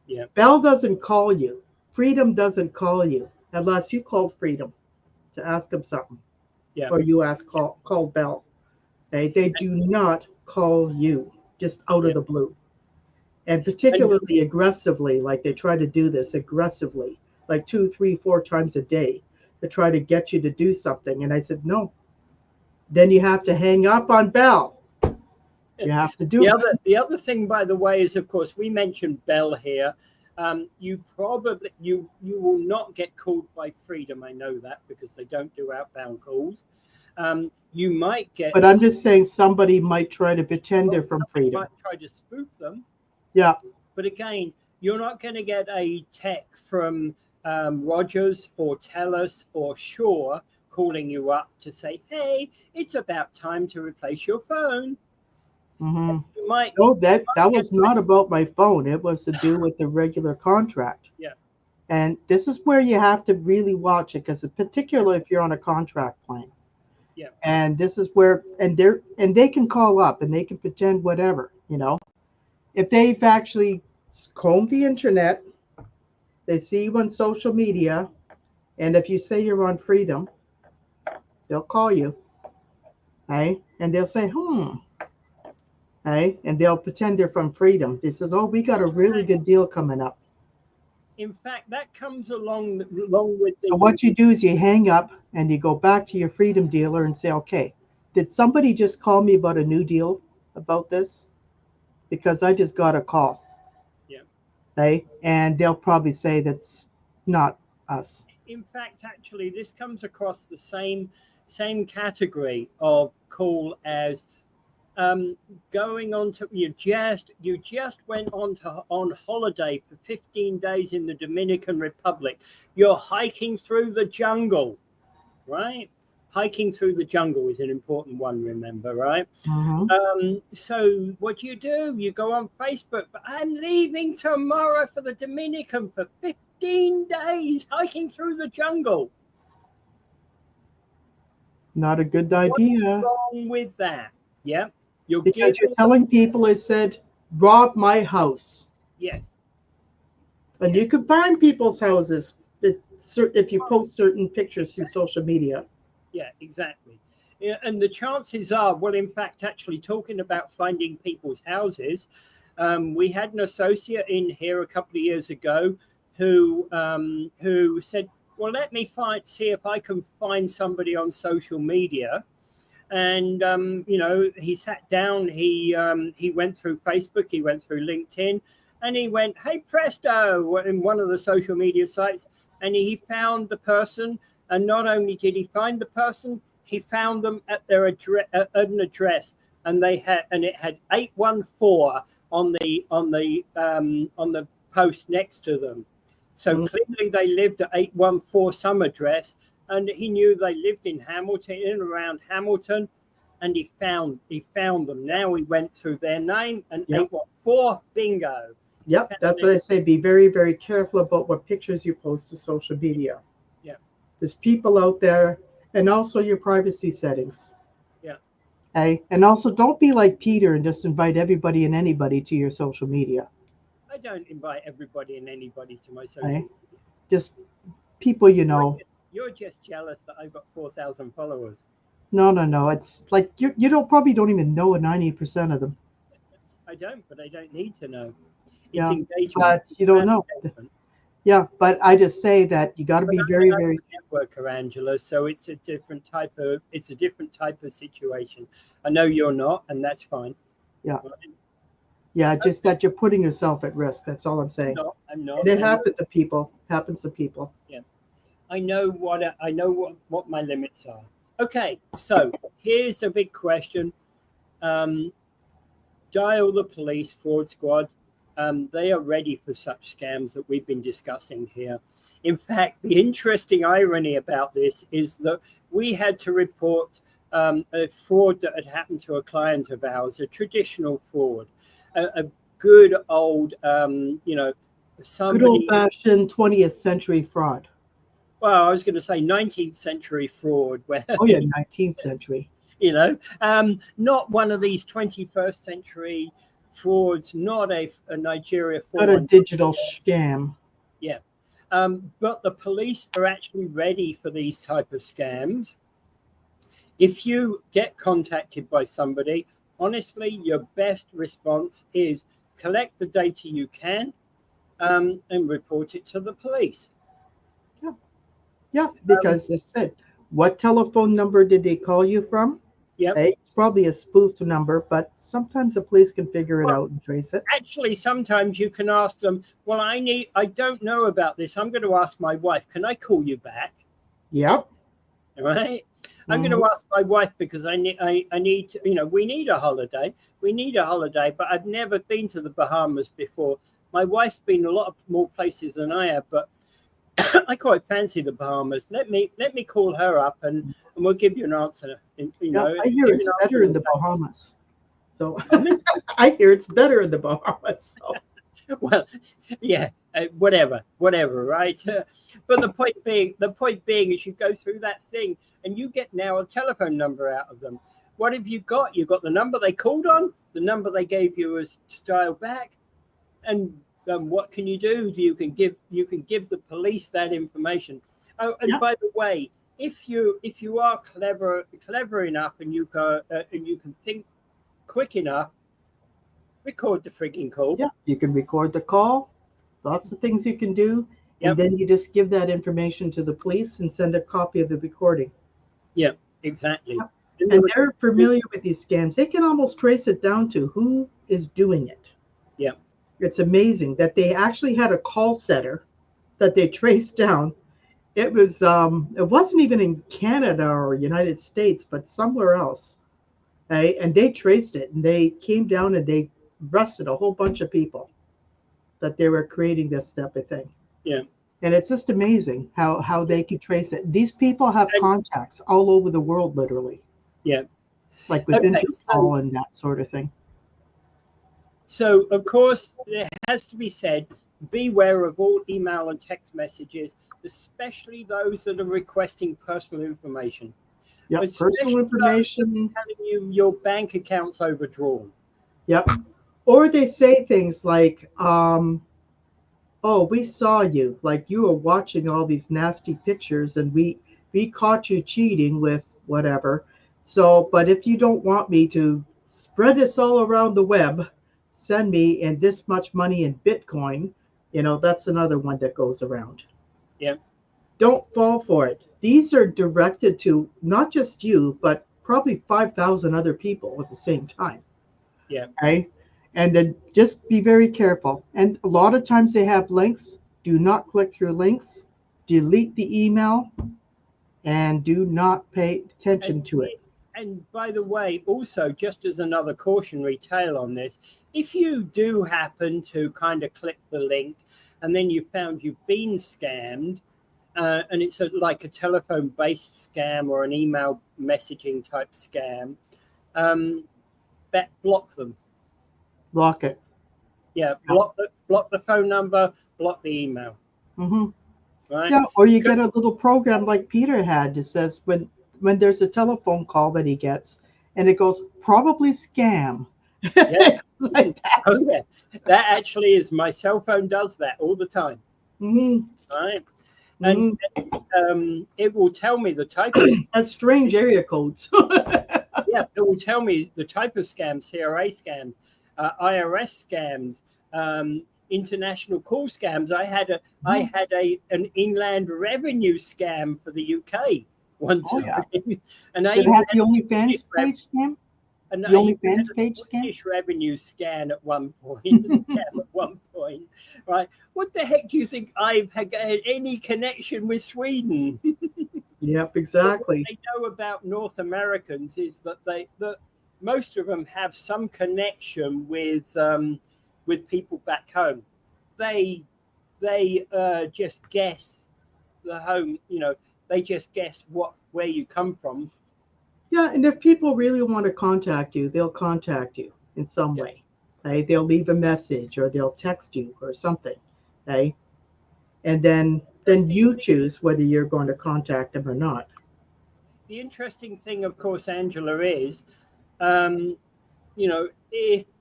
Speaker 1: Yeah.
Speaker 2: Bell doesn't call you. Freedom doesn't call you unless you call Freedom to ask them something.
Speaker 1: Yeah.
Speaker 2: Or you call Bell. Okay? They do not call you just out of the blue. And particularly aggressively, like they try to do this aggressively, like 2, 3, 4 times a day to try to get you to do something. And I said, no. Then you have to hang up on Bell. You have to do it.
Speaker 1: The other thing, by the way, is of course we mentioned Bell here. You probably you will not get called by Freedom. I know that because they don't do outbound calls. You might get.
Speaker 2: But I'm just saying somebody might try to pretend they're from Freedom.
Speaker 1: Might try to spoof them.
Speaker 2: Yeah.
Speaker 1: But again, you're not going to get a tech from Rogers or Telus or Shaw calling you up to say, hey, it's about time to replace your phone.
Speaker 2: Mm-hmm.
Speaker 1: You might.
Speaker 2: No, that was not about my phone. It was to do with the regular contract.
Speaker 1: Yeah.
Speaker 2: And this is where you have to really watch it, because particularly if you're on a contract plan.
Speaker 1: Yeah.
Speaker 2: And this is where and they can call up and they can pretend whatever, If they've actually combed the internet, they see you on social media, and if you say you're on Freedom, They'll call you, right? And they'll say, right? And they'll pretend they're from Freedom. They says, oh, we got a really good deal coming up.
Speaker 1: In fact, that comes along with
Speaker 2: So
Speaker 1: the.
Speaker 2: what you do is you hang up and you go back to your Freedom dealer and say, okay, did somebody just call me about a new deal about this? Because I just got a call.
Speaker 1: Yeah.
Speaker 2: Right? And they'll probably say that's not us.
Speaker 1: In fact, actually, this comes across the same category of call as going on to you just went on holiday for 15 days in the Dominican Republic. You're hiking through the jungle, right? Hiking through the jungle is an important one, remember, right? So what do? You go on Facebook, but I'm leaving tomorrow for the Dominican for 15 days hiking through the jungle.
Speaker 2: Not a good idea.
Speaker 1: What's wrong with that? Yeah.
Speaker 2: Because you're telling people, I said, rob my house.
Speaker 1: Yes.
Speaker 2: And you can find people's houses if you post certain pictures through social media.
Speaker 1: Yeah, exactly. Yeah, and the chances are, well, in fact, actually talking about finding people's houses, we had an associate in here a couple of years ago who said, well, let me see if I can find somebody on social media. And, he sat down, he went through Facebook, he went through LinkedIn, and he went, hey, presto, in one of the social media sites, and he found the person. And not only did he find the person, he found them at their an address, and it had 814 on the post next to them. So clearly they lived at 814 some address, and he knew they lived in Hamilton, in and around Hamilton, and he found them. Now he went through their name and 814, bingo.
Speaker 2: Yep, that's what I say. Be very, very careful about what pictures you post to social media.
Speaker 1: Yeah.
Speaker 2: There's people out there, and also your privacy settings.
Speaker 1: Yeah.
Speaker 2: Okay? And also don't be like Peter and just invite everybody and anybody to your social media.
Speaker 1: I don't invite everybody and anybody to my social media.
Speaker 2: Just people you know.
Speaker 1: You're just jealous that I've got 4,000 followers.
Speaker 2: No. It's like you probably don't even know 90% of them.
Speaker 1: I don't, but I don't need to know. It's
Speaker 2: yeah,
Speaker 1: engagement.
Speaker 2: But you don't know. Engagement. Yeah, but I just say that you got to be very, very
Speaker 1: networker, Angela. So it's a different type of situation. I know you're not, and that's fine.
Speaker 2: Yeah. Yeah, just that you're putting yourself at risk. That's all I'm saying.
Speaker 1: No, I'm not.
Speaker 2: And it happens to people. Happens to people.
Speaker 1: Yeah. I know what my limits are. Okay, so here's a big question. Dial the police fraud squad. They are ready for such scams that we've been discussing here. In fact, the interesting irony about this is that we had to report a fraud that had happened to a client of ours, a traditional fraud, a good old, somebody.
Speaker 2: Good old-fashioned 20th century fraud.
Speaker 1: Well, I was going to say 19th century fraud. Where,
Speaker 2: 19th century.
Speaker 1: Not one of these 21st century frauds, not a Nigeria fraud.
Speaker 2: Not a digital scam.
Speaker 1: Yeah. But the police are actually ready for these type of scams. If you get contacted by somebody, honestly, your best response is collect the data you can and report it to the police.
Speaker 2: Yeah, because they said, what telephone number did they call you from?
Speaker 1: Yeah,
Speaker 2: it's probably a spoofed number, but sometimes the police can figure it out and trace it.
Speaker 1: Actually, sometimes you can ask them, well, I don't know about this. I'm going to ask my wife. Can I call you back?
Speaker 2: Yep.
Speaker 1: All right. I'm going to ask my wife because I need to, we need a holiday. We need a holiday, but I've never been to the Bahamas before. My wife's been a lot of more places than I have, but I quite fancy the Bahamas. Let me call her up and we'll give you an answer.
Speaker 2: I hear it's better in the Bahamas. So I hear it's better in the Bahamas. So.
Speaker 1: Well, yeah, whatever, right? But the point being is you go through that thing and you get now a telephone number out of them. What have you got? You've got the number they called on, the number they gave you as to dial back, and what can you do? You can give the police that information. Oh, and by the way, if you are clever enough and you can think quick enough, record the frigging call.
Speaker 2: Yeah, you can record the call. Lots of things you can do. And
Speaker 1: Yep.
Speaker 2: then you just give that information to the police and send a copy of the recording.
Speaker 1: Yeah, exactly.
Speaker 2: Yep. And they're familiar with these scams. They can almost trace it down to who is doing it.
Speaker 1: Yeah.
Speaker 2: It's amazing that they actually had a call center that they traced down. It wasn't even in Canada or United States, but somewhere else. Okay? And they traced it, and they came down and they arrested a whole bunch of people that they were creating this type of thing.
Speaker 1: Yeah.
Speaker 2: And it's just amazing how they could trace it. These people have contacts all over the world, literally.
Speaker 1: Yeah.
Speaker 2: Like with Interpol and that sort of thing.
Speaker 1: So, of course, it has to be said, beware of all email and text messages, especially those that are requesting personal information.
Speaker 2: Yep, personal information.
Speaker 1: Telling you your bank account's overdrawn.
Speaker 2: Yep. Or they say things like, oh, we saw you, like you were watching all these nasty pictures and we caught you cheating with whatever. So, but if you don't want me to spread this all around the web, send me in this much money in Bitcoin. That's another one that goes around.
Speaker 1: Yeah.
Speaker 2: Don't fall for it. These are directed to not just you, but probably 5,000 other people at the same time.
Speaker 1: Yeah.
Speaker 2: Okay. And then just be very careful. And a lot of times they have links. Do not click through links. Delete the email and do not pay attention to it.
Speaker 1: And by the way, also, just as another cautionary tale on this, if you do happen to kind of click the link and then you found you've been scammed, and it's like a telephone-based scam or an email messaging type scam, block them.
Speaker 2: Block it.
Speaker 1: Yeah, block the phone number, block the email.
Speaker 2: Mm-hmm.
Speaker 1: Right?
Speaker 2: Yeah, or you get a little program like Peter had that says when there's a telephone call that he gets and it goes, probably scam.
Speaker 1: Yeah.
Speaker 2: Like that.
Speaker 1: Oh, yeah. That actually is, my cell phone does that all the time.
Speaker 2: Mm-hmm.
Speaker 1: Right? And it will tell me the type of
Speaker 2: that's strange area codes.
Speaker 1: Yeah, it will tell me the type of scams, CRA scams, IRS scams, international call scams. I had an inland revenue scam for the UK one time.
Speaker 2: Yeah.
Speaker 1: And
Speaker 2: Did it have the OnlyFans page scam?
Speaker 1: And
Speaker 2: the OnlyFans page scam?
Speaker 1: British revenue scan at one point. Right? What the heck do you think I've had any connection with Sweden?
Speaker 2: Yep, exactly.
Speaker 1: What they know about North Americans is that most of them have some connection with people back home. They just guess the home. They just guess where you come from.
Speaker 2: Yeah, and if people really want to contact you, they'll contact you in some way. Okay? They'll leave a message or they'll text you or something. Okay? And then you choose whether you're going to contact them or not.
Speaker 1: The interesting thing, of course, Angela, is, if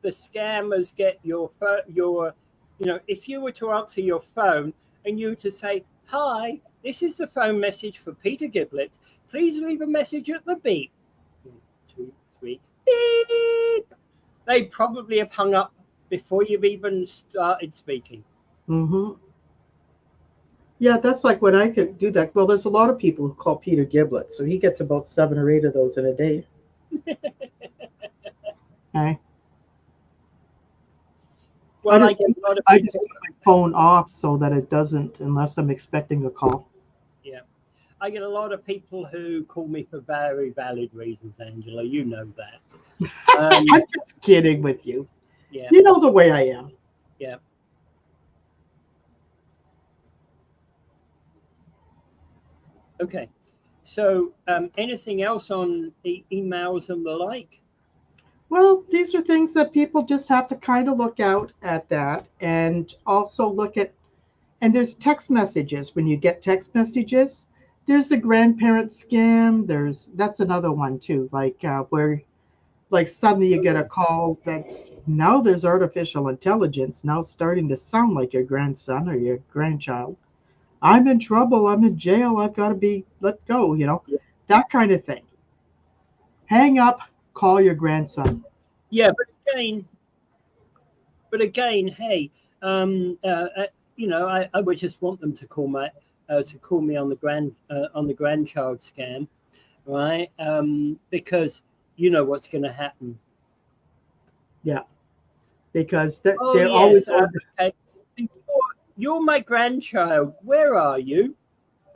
Speaker 1: the scammers get your if you were to answer your phone and you were to say, "Hi, this is the phone message for Peter Giblett. Please leave a message at the beep." 1, 2, 3, beep. They probably have hung up before you've even started speaking.
Speaker 2: Mm-hmm. Yeah, that's like when I could do that. Well, there's a lot of people who call Peter Giblett, so he gets about 7 or 8 of those in a day. Okay.
Speaker 1: Well, I
Speaker 2: just keep my phone off so that it doesn't, unless I'm expecting a call.
Speaker 1: Yeah. I get a lot of people who call me for very valid reasons, Angela. You know that.
Speaker 2: I'm just kidding with you.
Speaker 1: Yeah.
Speaker 2: You know the way I am.
Speaker 1: Yeah. Okay. So anything else on the emails and the like?
Speaker 2: Well, these are things that people just have to kind of look out at that, and also look at, and there's text messages. When you get text messages, there's the grandparent scam. That's another one too, where suddenly you get a call now there's artificial intelligence now starting to sound like your grandson or your grandchild. I'm in trouble. I'm in jail. I've got to be let go,
Speaker 1: Yeah.
Speaker 2: that kind of thing. Hang up, call your grandson.
Speaker 1: Yeah, but again, hey, I would just want them to call me on the grandchild scam, right? Because you know what's going to happen.
Speaker 2: Yeah, because
Speaker 1: Oh
Speaker 2: they're always
Speaker 1: yes,
Speaker 2: over.
Speaker 1: okay. You're my grandchild. Where are you?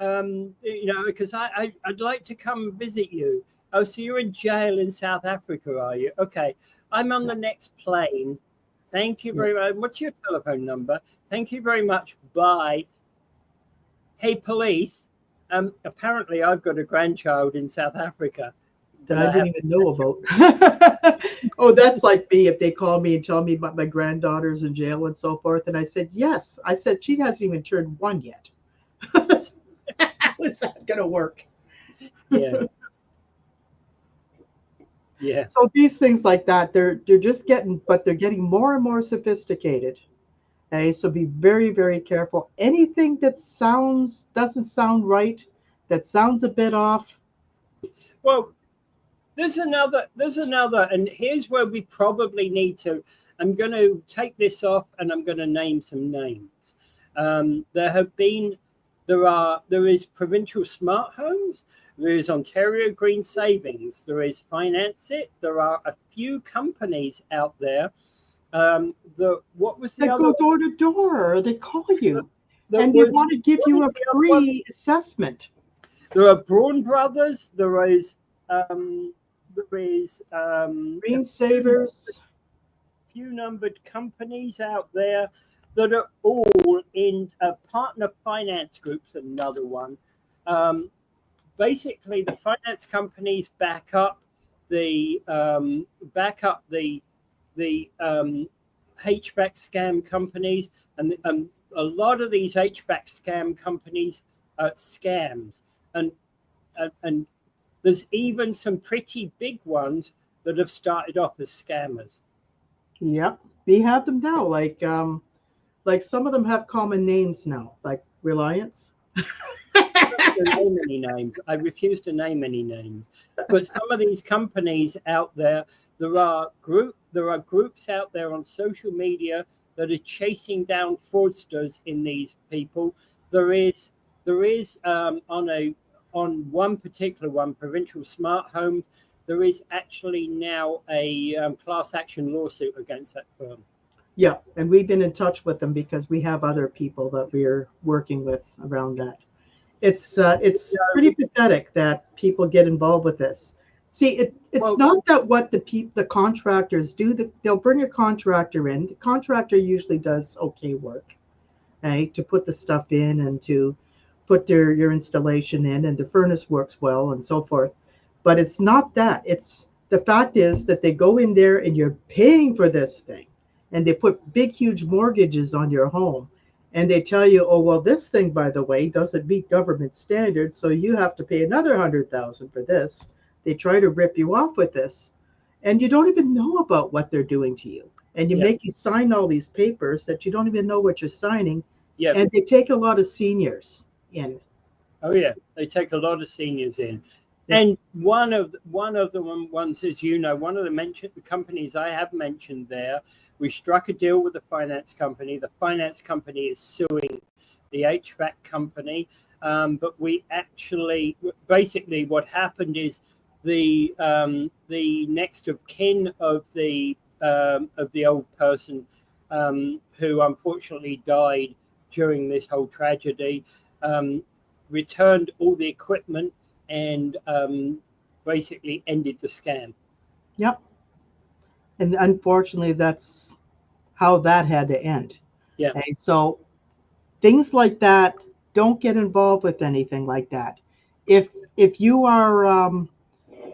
Speaker 1: Because I'd like to come visit you. Oh, so you're in jail in South Africa, are you? Okay, I'm on the next plane. Thank you
Speaker 2: Yeah.
Speaker 1: very much. What's your telephone number? Thank you very much. Bye. Hey, police. Apparently, I've got a grandchild in South Africa,
Speaker 2: That
Speaker 1: and
Speaker 2: I
Speaker 1: I have.
Speaker 2: didn't even know about. Oh, that's like me if they call me and tell me about my granddaughter's in jail and so forth. And I said, yes. I said, she hasn't even turned 1 yet. How is that going to work?
Speaker 1: Yeah, yeah.
Speaker 2: So these things like that, they're just getting, but they're getting more and more sophisticated. Okay, so be very, very careful. Anything that doesn't sound right, that sounds a bit off.
Speaker 1: Well, there's another, and here's where we probably need to. I'm going to take this off, and I'm going to name some names. There is Provincial Smart Homes, there is Ontario Green Savings, there is Finance It. There are a few companies out there. What was the
Speaker 2: That
Speaker 1: other?
Speaker 2: go door to door, or they call you,
Speaker 1: That
Speaker 2: and they
Speaker 1: was
Speaker 2: want to give
Speaker 1: What
Speaker 2: you
Speaker 1: was
Speaker 2: a
Speaker 1: the other one?
Speaker 2: free assessment.
Speaker 1: There are Browne Brothers. Um, there is a
Speaker 2: Green
Speaker 1: few
Speaker 2: savers.
Speaker 1: numbered companies out there that are all in partner finance groups. Another one. Um, Basically, the finance companies back up the HVAC scam companies, and a lot of these HVAC scam companies are scams, and and there's even some pretty big ones that have started off as scammers.
Speaker 2: Yep, we have them now. Like some of them have common names now, like Reliance.
Speaker 1: To name any names. I refuse to name any names. But some of these companies out there, there are groups out there on social media that are chasing down fraudsters in these people. There is on one particular one, Provincial Smart Homes, there is actually now a class action lawsuit against that firm.
Speaker 2: Yeah, and we've been in touch with them because we have other people that we're working with around that. It's pretty pathetic that people get involved with this. See, it's
Speaker 1: Well,
Speaker 2: not that what the contractors do. They'll bring a contractor in. The contractor usually does okay work, okay, to put the stuff in and to put your installation in, and the furnace works well and so forth. But it's not that. It's the fact is that they go in there and you're paying for this thing, and they put big huge mortgages on your home, and they tell you, oh well, this thing by the way doesn't meet government standards, so you have to pay another 100,000 for this. They try to rip you off with this, and you don't even know about what they're doing to you, and you
Speaker 1: yeah,
Speaker 2: make you sign all these papers that you don't even know what you're signing,
Speaker 1: yeah.
Speaker 2: and they take a lot of seniors in.
Speaker 1: Oh yeah, they take a lot of seniors in,
Speaker 2: Yeah.
Speaker 1: and one of the ones, as you know, one of the companies I have mentioned there, we struck a deal with the finance company. The finance company is suing the HVAC company, but we actually basically what happened is the next of kin of the old person who unfortunately died during this whole tragedy. Um, Returned all the equipment and basically ended the scam.
Speaker 2: Yep. And unfortunately, that's how that had to end.
Speaker 1: Yeah.
Speaker 2: Okay, so things like that, don't get involved with anything like that. If you are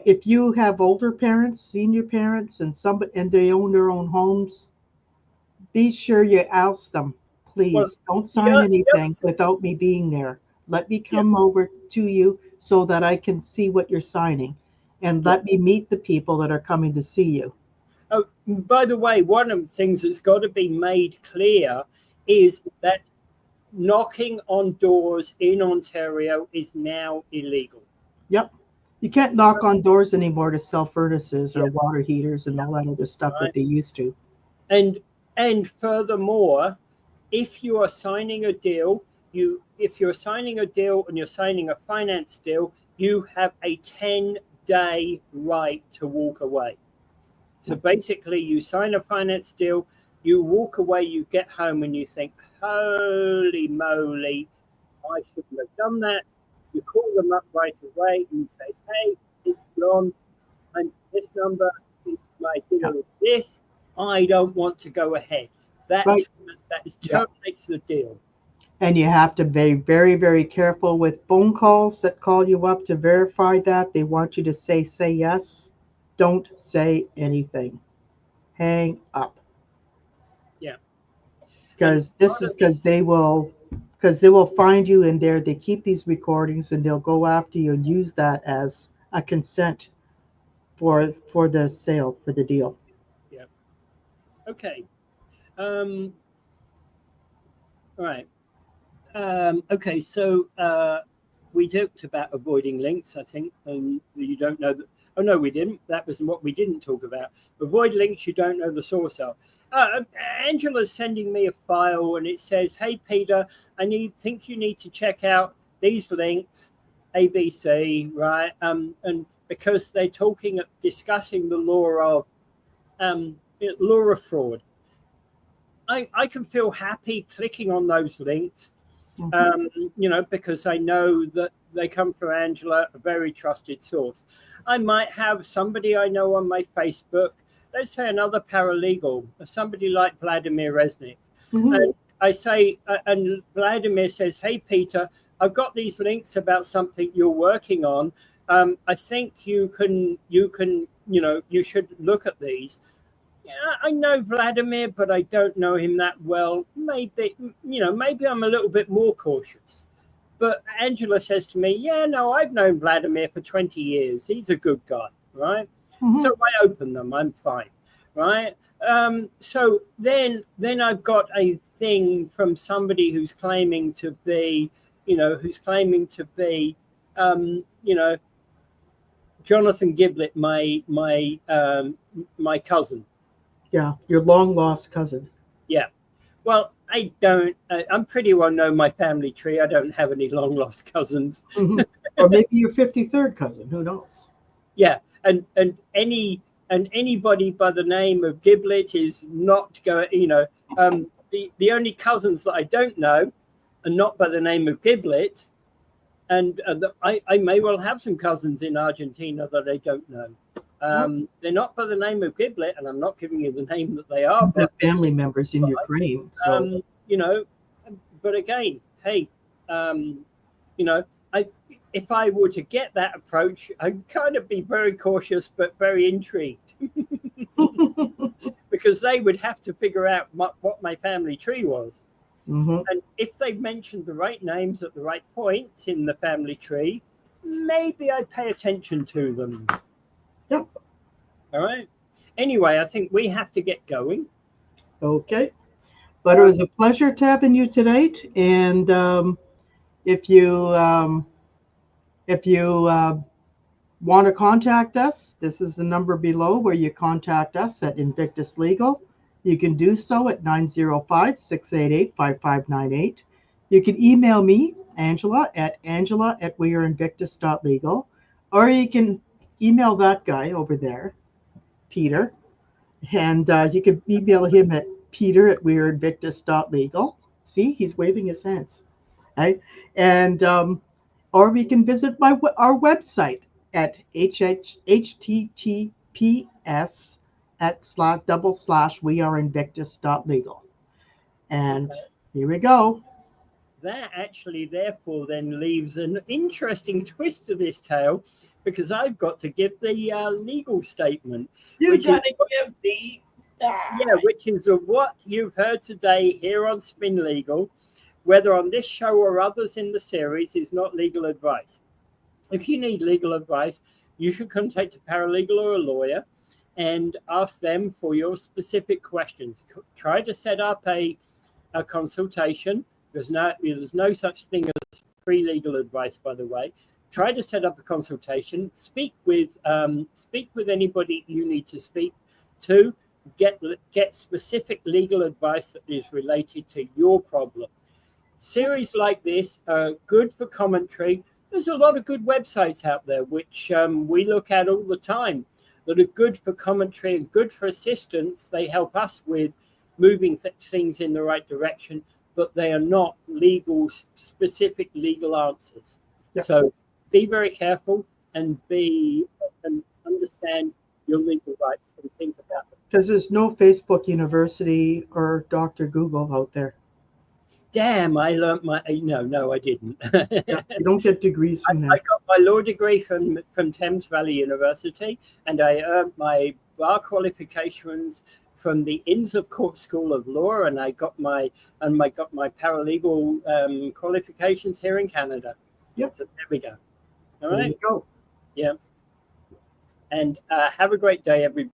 Speaker 2: if you have older parents, senior parents, and they own their own homes, be sure you ask them,
Speaker 1: Well,
Speaker 2: please don't
Speaker 1: the,
Speaker 2: sign
Speaker 1: the other
Speaker 2: anything
Speaker 1: thing,
Speaker 2: without me being there. Let me
Speaker 1: yeah,
Speaker 2: come over to you so that I can see what you're signing, and
Speaker 1: yeah.
Speaker 2: let me meet the people that are coming to see you.
Speaker 1: Oh, by the way, one of the things that's got to be made clear is that knocking on doors in Ontario is now illegal.
Speaker 2: Yep. You can't knock on doors anymore to sell furnaces or
Speaker 1: Yeah.
Speaker 2: water heaters and all that other stuff that they used to.
Speaker 1: And furthermore, if you are signing a deal, if you're signing a deal and you're signing a finance deal, you have a 10-day right to walk away. So basically, you sign a finance deal, you walk away, you get home, and you think, holy moly, I shouldn't have done that. You call them up right away and you say, hey, it's John, and this number is my deal with this. I don't want to go ahead. That terminates the deal.
Speaker 2: And you have to be very, very careful with phone calls that call you up to verify that. They want you to say yes. Don't say anything. Hang up.
Speaker 1: Yeah.
Speaker 2: Because they will find you in there. They keep these recordings and they'll go after you and use that as a consent for the sale, for the deal.
Speaker 1: Yeah. Okay. All right. Okay, so we talked about avoiding links, I think, and you don't know that. Oh, no, we didn't. That was what we didn't talk about. Avoid links you don't know the source of. Angela's sending me a file and it says, hey, Peter, think you need to check out these links, ABC, right? And because they're discussing the law of fraud. I can feel happy clicking on those links, because I know that they come from Angela, a very trusted source. I might have somebody I know on my Facebook, let's say another paralegal, somebody like Vladimir Resnick. And I say, and Vladimir says, hey, Peter, I've got these links about something you're working on. I think you should look at these. Yeah, I know Vladimir, but I don't know him that well. Maybe I'm a little bit more cautious. But Angela says to me, yeah, no, I've known Vladimir for 20 years. He's a good guy, right? So I open them. I'm fine, right? So then I've got a thing from somebody who's claiming to be, Jonathan Giblett, my cousin.
Speaker 2: Yeah, your long lost cousin.
Speaker 1: Yeah. Well, I don't. I'm pretty well know my family tree. I don't have any long lost cousins.
Speaker 2: Or maybe your 53rd cousin. Who knows?
Speaker 1: Yeah, and anybody by the name of Giblett is not going. The only cousins that I don't know are not by the name of Giblett, and I may well have some cousins in Argentina that I don't know. They're not by the name of Giblett, and I'm not giving you the name that they are.
Speaker 2: They're family members in Ukraine. So.
Speaker 1: But again, hey, if I were to get that approach, I'd kind of be very cautious, but very intrigued. Because they would have to figure out what my family tree was. And if they mentioned the right names at the right points in the family tree, maybe I'd pay attention to them.
Speaker 2: Yep.
Speaker 1: All right. Anyway, I think we have to get going.
Speaker 2: Okay. But it was a pleasure having you tonight. And if you want to contact us, this is the number below where you contact us at Invictus Legal. You can do so at 905-688-5598. You can email me, Angela at weareinvictus.legal, or you can email that guy over there, Peter, and you can email him at peter@weareinvictus.legal. See, he's waving his hands. Right? And or we can visit our website at https://weareinvictus.legal. And here we go.
Speaker 1: That actually, therefore, then leaves an interesting twist to this tale, because I've got to give the legal statement.
Speaker 2: Which is
Speaker 1: what you've heard today here on Spin Legal, whether on this show or others in the series, is not legal advice. If you need legal advice, you should contact a paralegal or a lawyer and ask them for your specific questions. Try to set up a consultation There's no such thing as free legal advice, by the way. Try to set up a consultation. Speak with anybody you need to speak to. Get specific legal advice that is related to your problem. Series like this are good for commentary. There's a lot of good websites out there which we look at all the time that are good for commentary and good for assistance. They help us with moving things in the right direction, but they are not specific legal answers. Yeah. So be very careful and understand your legal rights and think about them.
Speaker 2: Because there's no Facebook University or Dr. Google out there.
Speaker 1: Damn, I learned no, I didn't.
Speaker 2: Yeah, you don't get degrees from there.
Speaker 1: I got my law degree from Thames Valley University, and I earned my bar qualifications from the Inns of Court School of Law, and I got my paralegal qualifications here in Canada.
Speaker 2: Yep.
Speaker 1: So there we go. All
Speaker 2: there
Speaker 1: right.
Speaker 2: you go.
Speaker 1: Yeah. And have a great day, everybody.